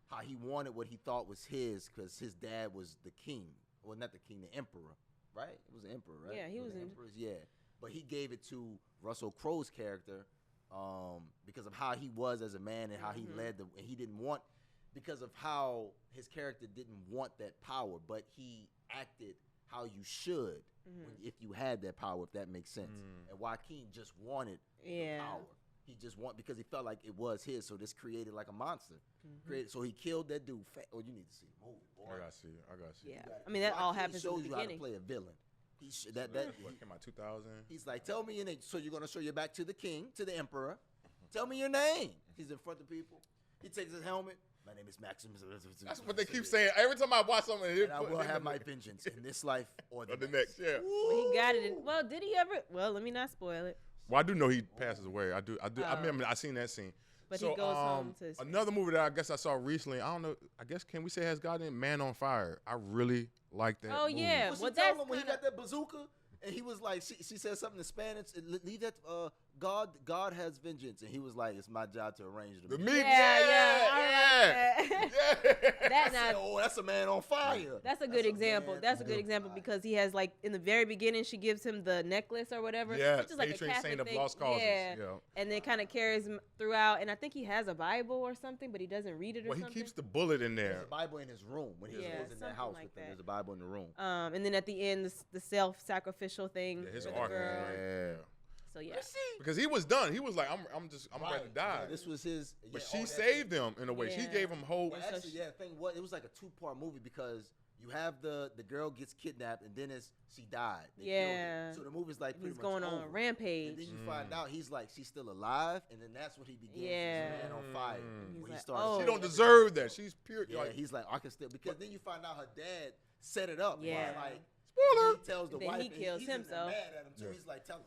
how he wanted what he thought was his, because his dad was the king, well, not the king, the emperor, right? It was the emperor, right? Yeah, he was the in- emperor's, yeah. But he gave it to Russell Crowe's character, because of how he was as a man and how he led and he didn't want. Because of how his character didn't want that power, but he acted how you should if you had that power, if that makes sense. And Joaquin just wanted the power. He just because he felt like it was his, so this created like a monster. So he killed that dude. Oh, you need to see the movie, boy. I gotta see it. Yeah, I mean that all Joaquin happens in shows the you how to beginning. play a villain. What came out 2000? He's like, tell me your name. So you're gonna show your back to the king, to the emperor. Tell me your name. He's in front of people. He takes his helmet. My name is Maximus. That's what they keep saying every time I watch something. And I will have my vengeance in this life or the Or the next. next, yeah. Well, he got it. Well, did he ever? Well, let me not spoil it. Well, I do know he passes away. I do. I remember. I seen that scene. But so, he goes home to his another movie that I guess I saw recently. I don't know. I guess can we say has God in Man on Fire? I really like that. Oh, movie. yeah. Was Well, she telling that's him when he kinda- got that bazooka? And he was like, she said something in Spanish. Leave that. God has vengeance, and he was like, it's my job to arrange the. The meat. Yeah, I Yeah. like that. Yeah. That I said, now, oh, that's a man on fire. that's a good example. man That's a on good example fire. because he has like in the very beginning she gives him the necklace or whatever. Yeah, which is like a patron Catholic saint of thing. lost causes. Yeah. Yeah. And then kind of carries him throughout. And I think he has a Bible or something, but he doesn't read it or Well, he something. keeps the bullet in There's there. a Bible in his room when he Yeah, was in that something house like with him. that. There's a Bible in the room. And then at the end, the self-sacrificial thing Yeah, his for the arc. girl. Yeah. So yeah. Because he was done. He was like, I'm ready to die. Yeah, this was his. But yeah, she that- saved him in a way. She Yeah. gave him hope. Well, actually, yeah. The thing was, it was like a 2-part movie because you have the girl gets kidnapped and then she died. They killed her. Yeah. So the movie's like pretty He's much going on over. a And rampage. then you find out he's like she's still alive, and then that's what he begins. Yeah. His Man on Fire. He's When he like, starts. oh. She don't deserve that. She's pure. Yeah, Like, he's like I can still because then you find out her dad set it up. Yeah. He's like Spoiler. He tells the Then wife. he and kills he's in there himself. Mad at him too. Yeah. He's like, tell him.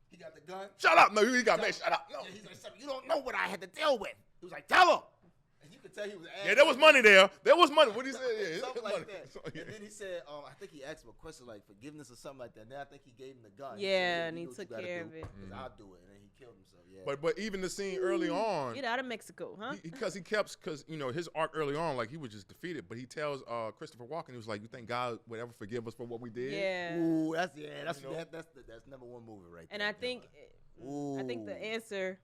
He got the gun. Shut up. No, you got mad. Shut up. No. Yeah, he's like, you don't know what I had to deal with. He was like, tell him. And you you could tell he was. Yeah, there was money there. There was money. What he said? Yeah, something money. like that. So, yeah. And then he said, I think he asked him a question like forgiveness or something like that. And then I think he gave him the gun. Yeah, said, and he do what took you gotta care do, of it. 'cause I'll do it, and then he killed himself. Yeah. But even the scene early on, Get out of Mexico, huh? because his arc early on, like he was just defeated. But he tells Christopher Walken, he was like, "You think God would ever forgive us for what we did?" Yeah. Ooh, that's number one movie right there. And I think the answer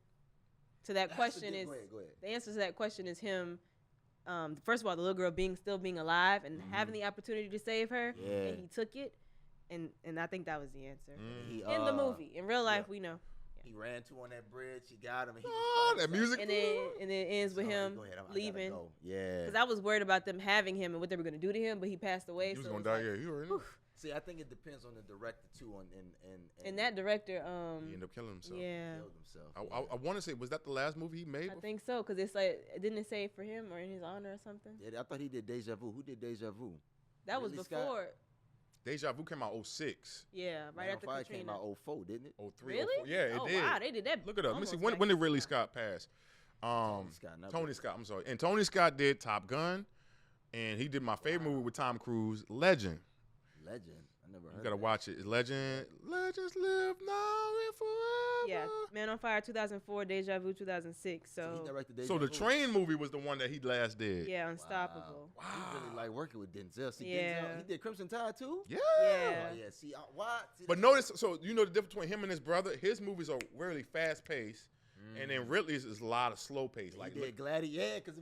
to that question is go ahead. the answer to that question is him. First of all, the little girl still being alive and having the opportunity to save her, and he took it, and I think that was the answer in the movie. In real life, we know. He ran to on that bridge. He got him. And that music. And then it ends with him leaving. Go. Yeah. Because I was worried about them having him and what they were going to do to him, but he passed away. He was so gonna die. Yeah, he already knew. See, I think it depends on the director too. And that director, he ended up killing himself. Yeah. Killed himself. I want to say, was that the last movie he made? I think so, because it's like, didn't it say for him or in his honor or something? Yeah, I thought he did Deja Vu. Who did Deja Vu? That was Ridley before. Scott? Deja Vu came out 06. Yeah, right after Fire Katrina. came out 04, didn't it? 03, Really? 04. Yeah, it oh, did. wow, they did that. Look it up. Let me see. almost When did back Ridley to Scott pass? Tony Scott. I'm sorry. And Tony Scott did Top Gun, and he did my favorite movie with Tom Cruise, Legend. Legend. I never heard. You gotta of watch it. Legends live now and forever. Yeah, Man on Fire 2004, Deja Vu 2006. So he So, directed Deja So the Vu. Train movie was the one that he last did. yeah, Unstoppable. Wow. He really like working with Denzel. See, Yeah. Denzel, he did Crimson Tide too. Yeah. Yeah. Oh, yeah. See, why? See, But notice, so you know the difference between him and his brother. His movies are really fast paced, and then Ridley's is a lot of slow paced. Like he did Gladiator. Yeah, because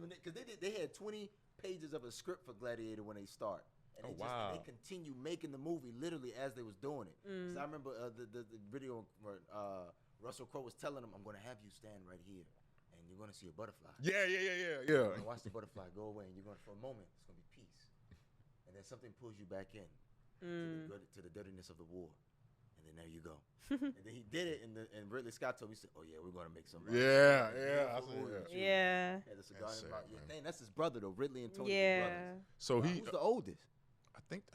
they had 20 pages of a script for Gladiator when they start. And they continue making the movie literally as they was doing it. Because I remember the video where Russell Crowe was telling him, "I'm going to have you stand right here, and you're going to see a butterfly. Yeah. You're gonna watch the butterfly go away, and you're going to, for a moment, it's going to be peace, and then something pulls you back in to the dirtiness of the war, and then there you go." And then he did it, and Ridley Scott told me, he said, "Oh yeah, we're going to make some." Yeah. I see that. Yeah. Had a cigar That's in his sad, mouth. Yeah, man. dang, that's his brother though. Ridley and Tony were Yeah. brothers. So he, Who's the oldest?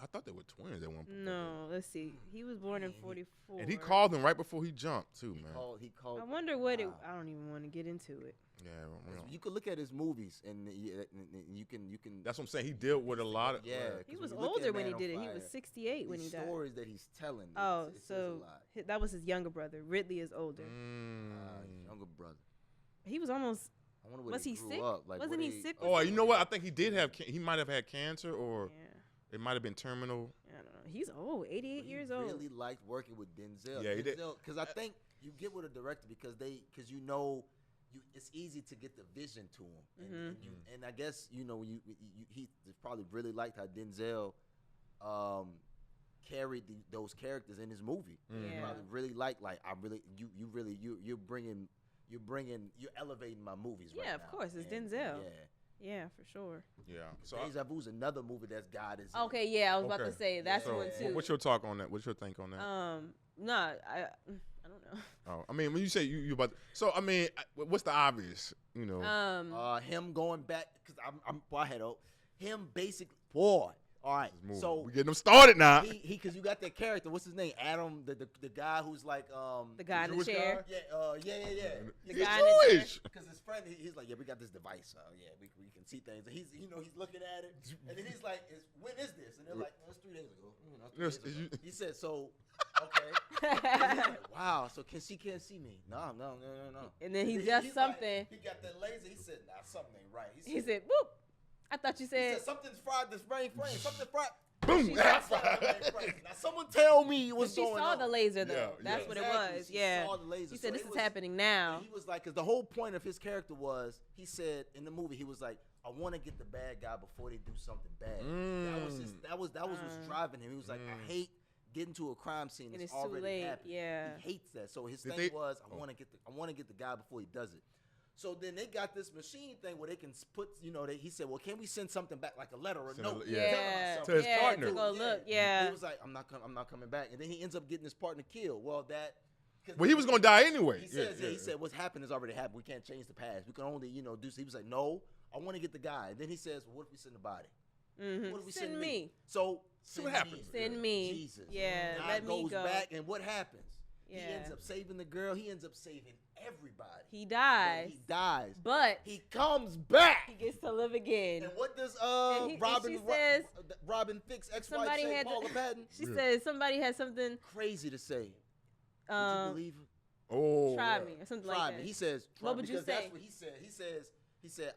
I thought they were twins at one point. No, let's see. He was born in 44. And he called them right before he jumped too, man. He called. I wonder what Wow. I don't even want to get into it. Yeah, You could look at his movies, and you can. that's what I'm saying. He dealt with a lot of. Yeah, He 'cause was when you look older at when he Man did on it. He was Fire, 68 when he these died. stories that he's telling. Oh, it says a so lot. that was his younger brother. Ridley is older. Younger brother. He was almost. I wonder where Was they he grew sick? up. Like, Wasn't where he they- sick? Oh, you know what? I think he did have. He might have had cancer, or Yeah. it might have been terminal. I don't know. He's old, 88 He years old. really liked working with Denzel. Yeah, he did. Because I think you get with a director because you know, it's easy to get the vision to him, and I guess he probably really liked how Denzel carried those characters in his movie. He Yeah. probably really liked you're elevating my movies. Yeah, right of now. course, it's And, Denzel. Yeah. Yeah, for sure. Yeah. So Deja Vu is another movie that's God is. Okay, yeah, I was about to Okay. say that's So, one too. what's your talk on that? What's your think on that? No, I don't know. Oh, I mean, when you say you about, so I mean, what's the obvious? You know, Him going back because I had him basically boy. All right, so we getting them started now. he because you got that character. What's his name? Adam, the guy who's like The guy in the Jewish chair. yeah. The He's guy in the chair. Jewish. Because his friend, he's like, yeah, we got this device. Yeah, we can see things. And he's looking at it, and then he's like, when is this? And they're like, it's 3 days ago. Yes, 3 days ago. you- He said, so okay. And he's like, wow, so she can't see me? No. And then he he's does like- something. he got that laser. He said, nah, something ain't right. He said, "Boop." I thought you He said. said something's fried this brain frame. Something fried. Boom. She said something ain't right. Now someone tell me what's She going saw on. the laser though. Yeah, That's yeah. what Exactly. it was. She Yeah. saw the laser. He So said, "This it is was- happening now." He was like, because the whole point of his character was, he said in the movie, he was like, I want to get the bad guy before they do something bad. That was what's driving him. He was like, I hate getting to a crime scene And that's it's too already late, happened. yeah. He hates that. So his Did thing they- was, I want to get the guy before he does it. So then they got this machine thing where they can put, he said, well, can we send something back, like a letter or a Send a- note? yeah. telling us Yeah. something? To his partner. To go look. Yeah. He was like, I'm not coming back. And then he ends up getting his partner killed. Well, Well, he was gonna die anyway. He says, he said, what's happened has already happened. We can't change the past. We can only, do. So he was like, no, I want to get the guy. And then he says, well, what if we send the body? What if we Send send me. So See what send happens. me. Send me. Jesus. Yeah, Guy let me goes go. back, and what happens? Yeah. He ends up saving the girl. He ends up saving everybody. He dies. He dies. But he comes back. he gets to live again. And what does and she says, Robin Thicke's ex-wife somebody say? had Paula Patton. She says somebody had something crazy to say. Would you believe it? Oh, try me or something Try like me. that. He says, what would you because say? That's what he said. He said,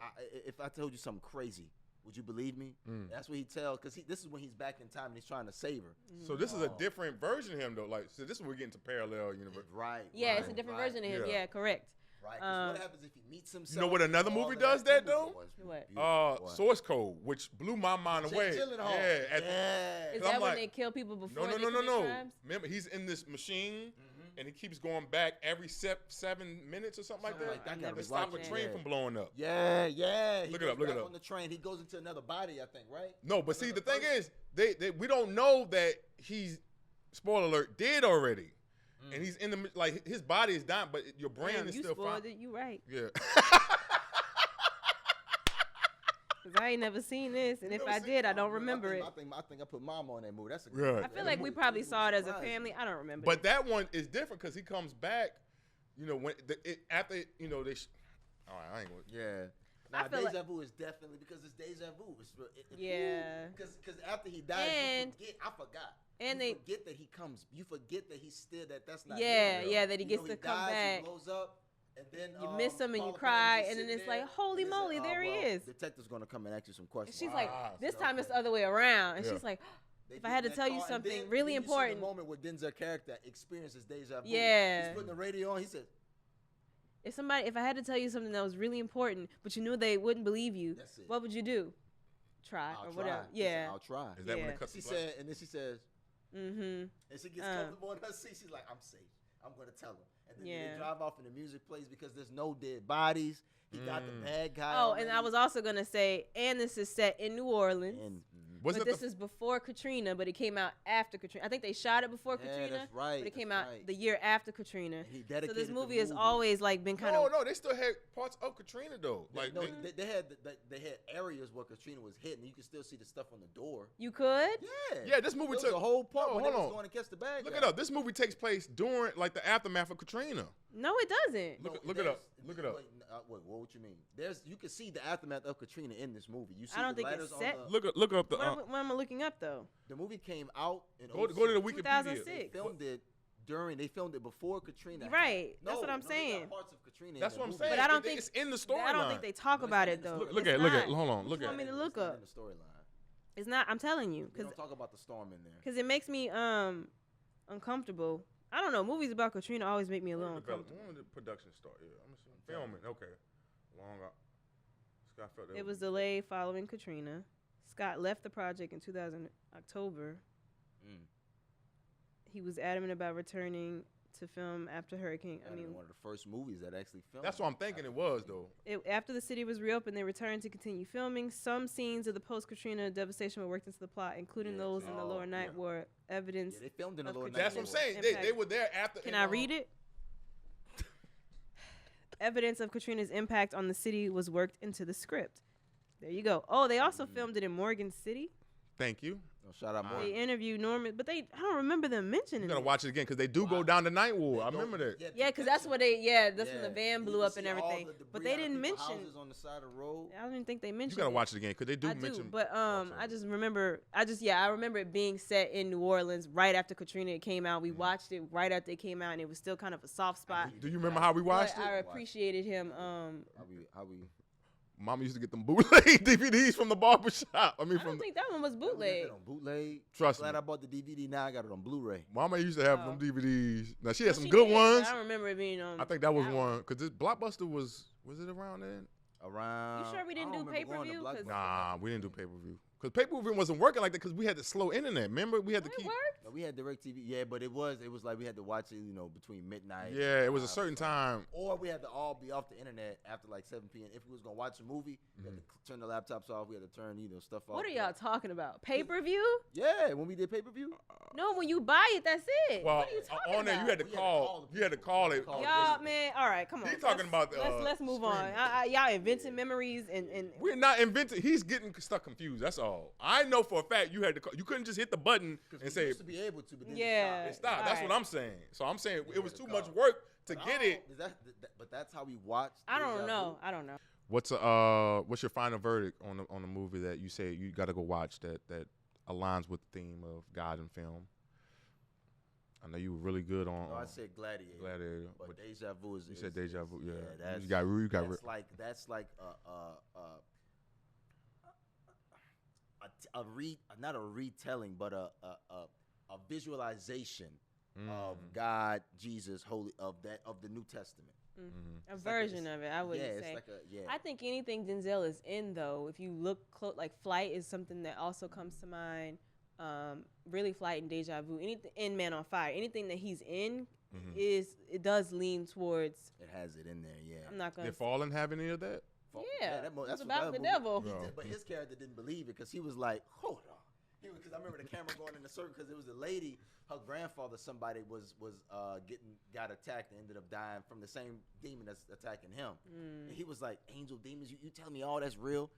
if I told you something crazy, would you believe me? That's what he tells, because this is when he's back in time and he's trying to save her. So this is a different version of him, though. Like, so this is where we get into parallel universe. Right. Yeah, it's a different version of him. Yeah, correct. Right. Because what happens if he meets himself? You know what another movie does that, though? What? Source Code, which blew my mind away. Yeah. Is that when they kill people before they commit crimes? Remember, he's in this machine, and he keeps going back every 7 minutes or something like that. To stop a train from blowing up. Yeah. Look it up. On the train, he goes into another body, I think, right? No, but see, the thing is, we don't know that he's, spoiler alert, dead already. And he's in the, like, his body is dying, but your brain is still fine. You spoiled it. You right. Yeah. Because I ain't never seen this, and if I did, I don't remember it. I think I put Mama on that movie. That's a good I feel like we probably saw it as a family. I don't remember. But that one is different because he comes back, you know, when after, you know, they. All right, I ain't going. Yeah. Now, Deja Vu is definitely because it's Deja Vu. Yeah. Because after he dies, and you forget. I forgot. And you forget that he comes. You forget that he's still that's not. Yeah, that he gets to come back. He blows up, and then you miss him and you cry, and then it's like, holy moly, there he is. Detective's gonna come and ask you some questions. And she's like, this time it's the other way around, and she's like, if I had to tell you something really important. The moment where Denzel's character experiences Deja Vu. Yeah. He's putting the radio on. He says, if I had to tell you something that was really important, but you knew they wouldn't believe you, what would you do? Try or whatever. Yeah. I'll try. Is that when it cuts? She said, and then she says, and she gets comfortable in her seat. She's like, I'm safe. I'm going to tell him. And then they drive off and the music plays because there's no dead bodies. He got the bad guy. Oh, and I was also going to say, and this is set in New Orleans. But this is before Katrina, but it came out after Katrina. I think they shot it before Katrina, that's right, but it came out the year after Katrina. So this movie has movie. always like been kind of. No, they still had parts of Katrina though. Like they had areas where Katrina was hit, and you could still see the stuff on the door. You could? Yeah. This movie took the whole part when they was going to catch the bad guy. Look it up. This movie takes place during like the aftermath of Katrina. No, it doesn't. Look it up. Look it up. Wait, what you mean? You can see the aftermath of Katrina in this movie. You see I don't the think it's letters set. on the. Look up the. What am I looking up though? The movie came out in go to the Wikipedia. 2006. They filmed it before Katrina. Right. That's what I'm saying. They got parts of Katrina. That's what I'm saying. But I don't think it's in the storyline. I don't think they talk about it though. Look at it. Hold on. Look at it. You want me to look up? In the storyline. It's not. I'm telling you, They don't talk about the storm in there. Because it makes me uncomfortable. I don't know. Movies about Katrina always make me a little uncomfortable. When did the production start? Yeah, I'm filming. Okay, long up. Scott felt that it was delayed following Katrina. Scott left the project in October. He was adamant about returning to film after Hurricane. I mean, one of the first movies that actually filmed. That's what I'm thinking it was, though. After the city was reopened, they returned to continue filming. Some scenes of the post-Katrina devastation were worked into the plot, including those in the Lower Ninth were evidence. They filmed in the Lower Ninth. That's what I'm saying. They were there after. Can I read it? Evidence of Katrina's impact on the city was worked into the script. There you go. Oh, they also filmed it in Morgan City. Thank you. Shout out Morgan. They interviewed Norman, but I don't remember them mentioning it. You gotta watch it again because they do go down to Night War. I remember that. Yeah, because that's what that's when the van blew up and everything. But they didn't mention. Houses on the side of the road. I didn't think they mentioned. You gotta watch it again because they do mention. But I just remember. I remember it being set in New Orleans right after Katrina came out. We watched it right after it came out, and it was still kind of a soft spot. Do you remember how we watched it? I appreciated him. How we. Mama used to get them bootleg DVDs from the barbershop. I don't think that one was bootleg. Bootleg. Trust me. Glad I bought the DVD. Now I got it on Blu-ray. Mama used to have them DVDs. Now she had some good ones. I don't remember it being on. I think that was one because this Blockbuster was it around then? Around. You sure we didn't do pay-per-view? Nah, we didn't do pay-per-view. Because pay-per-view wasn't working like that because we had the slow internet. Remember? We had to keep. No, we had DirecTV. Yeah, but it was like we had to watch it, between midnight. Yeah, it was a certain time. Or we had to all be off the internet after like 7 p.m. If we was going to watch a movie, we had to turn the laptops off. We had to turn, stuff off. What are y'all talking about? Pay-per-view? Yeah, when we did pay-per-view. No, when you buy it, that's it. Well, what are you talking on there, about? you had to call. You had to call it. Y'all, man, all right, come on. He's talking about let's move on. Y'all inventing memories and we're not inventing. He's getting stuck confused. That's all. No, I know for a fact you had to. You couldn't just hit the button and say used to be able to, but then Yeah. it stopped. stop. That's Right. what I'm saying. So I'm saying it was the too car. much work to But get I it. don't- But that's how we watched. I Deja don't know. Vu. I don't know. What's what's your final verdict on the movie that you say you got to go watch that aligns with the theme of God and film? I know you were really good on. No, I said Gladiator. Gladiator. But Deja Vu is. You said Deja Vu. Yeah, that's, you got that's like not a retelling, but a visualization of God, Jesus, holy of the New Testament. A version of it, I would say. It's like I think anything Denzel is in, though, if you look like Flight is something that also comes to mind. Really, Flight and Deja Vu, anything in Man on Fire, anything that he's in it does lean towards. It has it in there, yeah. I'm not gonna. Did Fallen have any of that? Yeah, that's it's what about that the movie- devil. he did, but his character didn't believe it because he was like, hold on. Because I remember the camera going in a circle because it was a lady, her grandfather, somebody got attacked and ended up dying from the same demon that's attacking him. And he was like, angel demons, you tell me all that's real?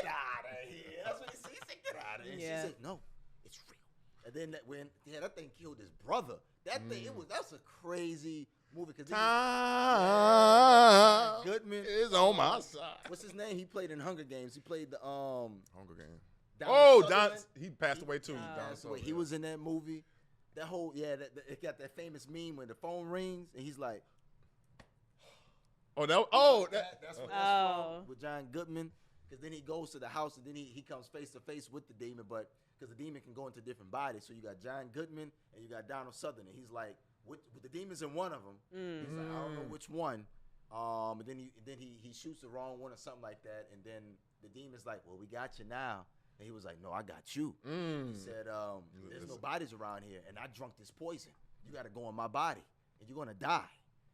Get out of here. That's what he said. He said, get out of here. Yeah. She said, no, it's real. And then that thing killed his brother. That thing, that's a crazy movie. Cause Goodman is on my side. What's his name? He played in Hunger Games. He played the Hunger Games. Donald Don. Sutherland. He passed away too. Passed away. He was in that movie. That whole it got that famous meme when the phone rings and he's like, that's what that's from with John Goodman. Because then he goes to the house and then he comes face to face with the demon, but because the demon can go into different bodies. So you got John Goodman and you got Donald Sutherland. And he's like, with the demons in one of them. He's like, I don't know which one. And then he shoots the wrong one or something like that. And then the demon's like, well, we got you now. And he was like, no, I got you. He said, there's no bodies around here, and I drunk this poison. You got to go in my body, and you're going to die.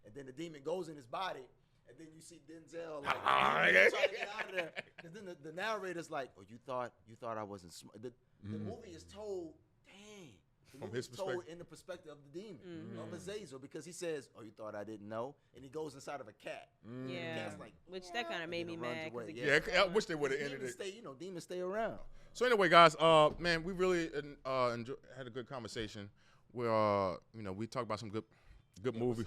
And then the demon goes in his body, and then you see Denzel like trying to get out of there. Because then the narrator's like, oh, you thought I wasn't smart. The movie is told, from his told perspective. in the perspective of the demon, of Azazel, because he says, oh, you thought I didn't know? And he goes inside of a cat. Yeah, The cat's like, which that kind of made me and it runs mad. 'cause away. it Yeah, I wish they would have ended demons it. demons stay around. So anyway, guys, man, we really had a good conversation. We we talked about some good movies.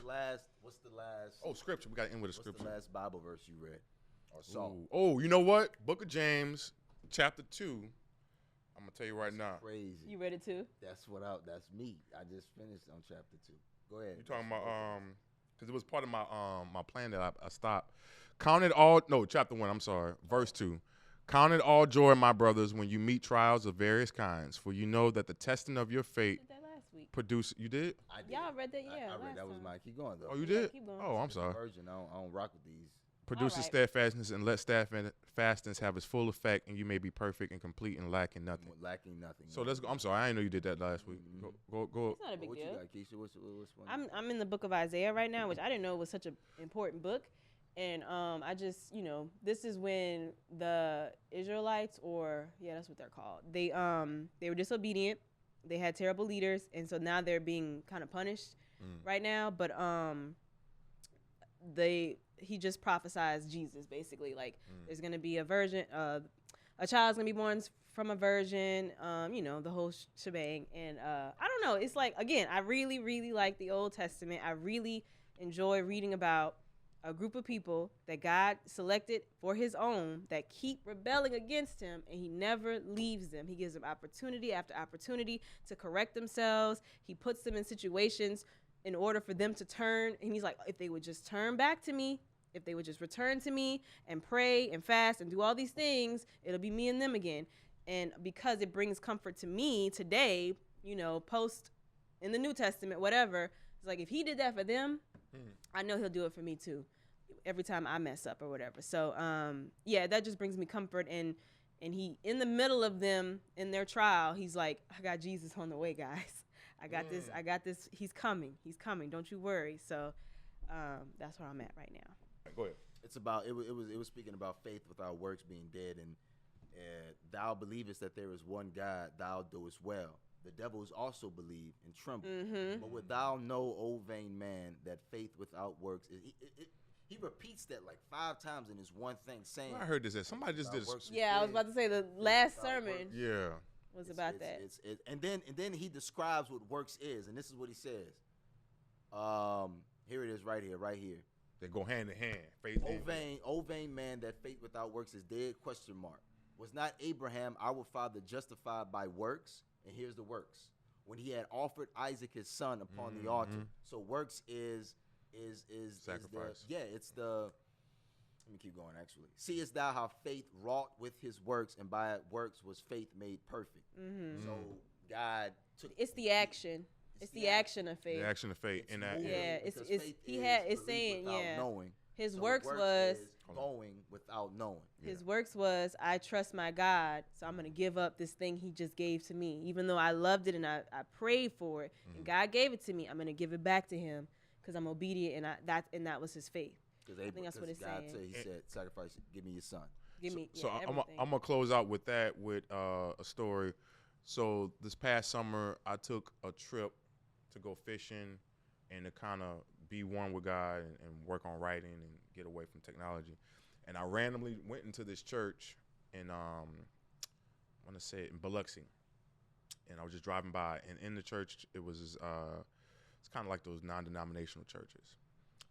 What's the last? Oh, scripture. We got to end with a What's scripture. the last Bible verse you read or saw? Ooh. Oh, you know what? Book of James, chapter 2. I'm gonna tell you right now. Crazy. You read it too? That's me. I just finished on chapter 2. Go ahead. You talking about because it was part of my my plan that I stopped. Count it all. No, chapter 1. I'm sorry. Verse 2. Count it all joy, my brothers, when you meet trials of various kinds, for you know that the testing of your faith I did that last week. produce. You did? I did. Y'all read that? Yeah. I read last that was time. my. Keep going though. Oh, you did? keep going. Oh, I'm It's a sorry. virgin. I don't rock with these. Produces right. steadfastness and let steadfastness have its full effect, and you may be perfect and complete and lacking nothing. Lacking nothing. So let's go. I'm sorry, I didn't know you did that last week. Go. It's not a big What you deal. got, Keisha? What's one? I'm in the book of Isaiah right now, which I didn't know was such an important book. And I just, this is when the Israelites, that's what they're called. They were disobedient. They had terrible leaders, and so now they're being kind of punished right now. But he just prophesies Jesus basically. Like there's gonna be a virgin, a child's gonna be born from a virgin. The whole shebang. And I don't know. It's like, again, I really, really like the Old Testament. I really enjoy reading about a group of people that God selected for his own that keep rebelling against him, and he never leaves them. He gives them opportunity after opportunity to correct themselves. He puts them in situations in order for them to turn, and he's like, if they would just turn back to me, if they would just return to me and pray and fast and do all these things, it'll be me and them again. And because it brings comfort to me today, post in the New Testament, whatever, it's like if he did that for them, I know he'll do it for me too, every time I mess up or whatever. So, that just brings me comfort. And he, in the middle of them, in their trial, he's like, I got Jesus on the way, guys. I got this. He's coming. Don't you worry. So, that's where I'm at right now. Go ahead. It's about it was speaking about faith without works being dead, and thou believest that there is one God, thou doest well. The devils also believe and tremble. But wilt thou know, O vain man, that faith without works He repeats that like 5 times in his one thing, saying. I heard this. Somebody just did. Yeah, I was about to say the last sermon Yeah. was about that. And then he describes what works is, and this is what he says. Here it is, right here. They go hand in hand. Faith O vain man, that faith without works is dead? ? Was not Abraham our father justified by works? And here's the works: when he had offered Isaac his son upon the altar. So works is sacrifice. It's the. Let me keep going. Actually, seest thou how faith wrought with his works, and by works was faith made perfect. So God took. It's the action. It's the action of faith. The action of faith. In that. Yeah, it's saying knowing. His works was going without knowing. His works was, I trust my God, so I'm gonna give up this thing He just gave to me, even though I loved it and I prayed for it, and God gave it to me. I'm gonna give it back to Him because I'm obedient, and that was his faith. I think that's what it's God saying. He said, "Sacrifice, give me your son." So I'm gonna close out with that with a story. So this past summer, I took a trip to go fishing and to kind of be one with God and work on writing and get away from technology. And I randomly went into this church in I want to say it in Biloxi, and I was just driving by, and in the church it was it's kind of like those non-denominational churches,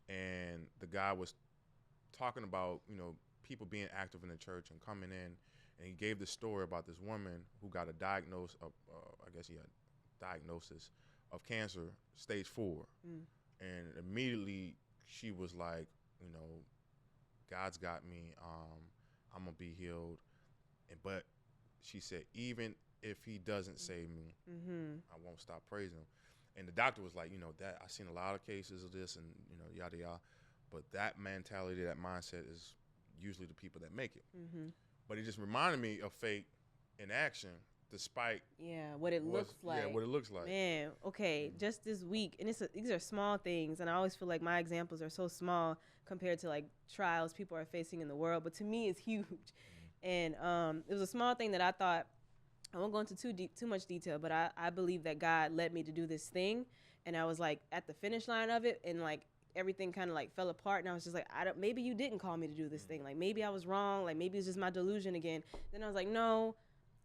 and the guy was talking about people being active in the church and coming in, and he gave this story about this woman who got a diagnosis of I guess he had diagnosis of cancer, stage 4, and immediately she was like, God's got me, I'm gonna be healed, but she said, even if He doesn't save me, I won't stop praising Him. And the doctor was like, that I've seen a lot of cases of this, and yada yada, but that mentality, that mindset is usually the people that make it. But it just reminded me of faith in action, despite what it looks like. Yeah, what it looks like. Man, okay, just this week, and these are small things, and I always feel like my examples are so small compared to like trials people are facing in the world, but to me it's huge. And it was a small thing that I thought, I won't go into too much detail, but I believe that God led me to do this thing, and I was like at the finish line of it, and like everything kind of like fell apart, and I was just like, maybe you didn't call me to do this thing, like maybe I was wrong, like maybe it's just my delusion again. Then I was like, no,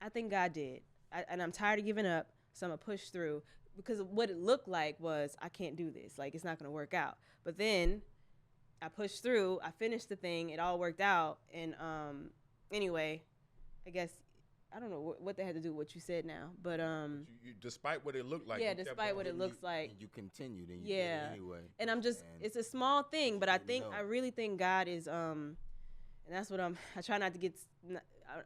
I think God did, and I'm tired of giving up, so I'm gonna push through, because what it looked like was I can't do this, like it's not gonna work out. But then I pushed through, I finished the thing, it all worked out, and anyway, I guess I don't know what that had to do with what you said now, but you, despite what it looked like, despite what it looks like, you continued, and you did it anyway. And I'm just, it's a small thing, but I really think God is and that's what I try not to get.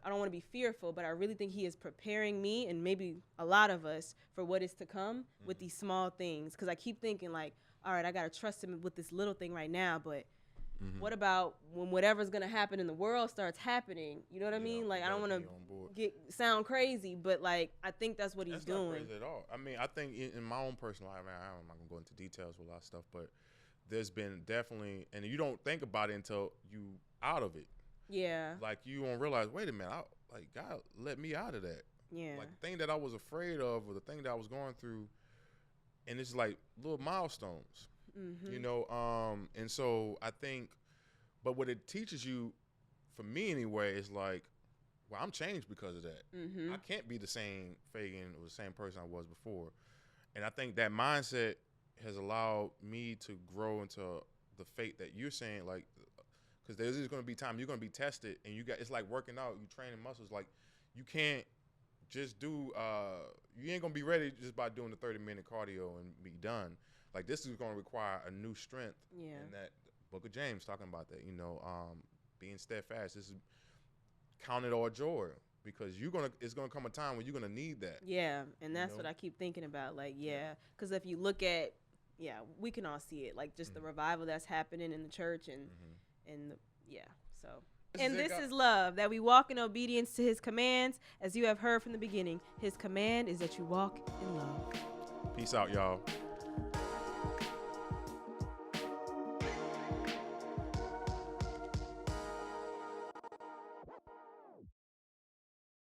I don't want to be fearful, but I really think He is preparing me and maybe a lot of us for what is to come with these small things. Because I keep thinking like, all right, I got to trust Him with this little thing right now, but what about when whatever's going to happen in the world starts happening? You know what I mean? Like, I don't want to sound crazy, but like, I think that's what He's doing. That's not crazy at all. I mean, I think in my own personal life, I'm not going to go into details with a lot of stuff, but there's been definitely, and you don't think about it until you out of it. Yeah. Like, you won't realize, wait a minute, God let me out of that. Yeah. Like, the thing that I was afraid of, or the thing that I was going through, and it's like little milestones, and so I think, but what it teaches you, for me anyway, is like, well, I'm changed because of that. I can't be the same Fagan or the same person I was before. And I think that mindset has allowed me to grow into the faith that you're saying, like, because there's going to be times you're going to be tested, and it's like working out, you training muscles. Like, you can't just do, you ain't going to be ready just by doing the 30-minute cardio and be done. Like, this is going to require a new strength. Yeah. And that Book of James talking about that, being steadfast. This is count it all joy, because it's gonna come a time when you're gonna need that. Yeah, and that's what I keep thinking about. Like, because if you look at, we can all see it, like just the revival that's happening in the church, and so. And this is love, that we walk in obedience to His commands, as you have heard from the beginning. His command is that you walk in love. Peace out, y'all.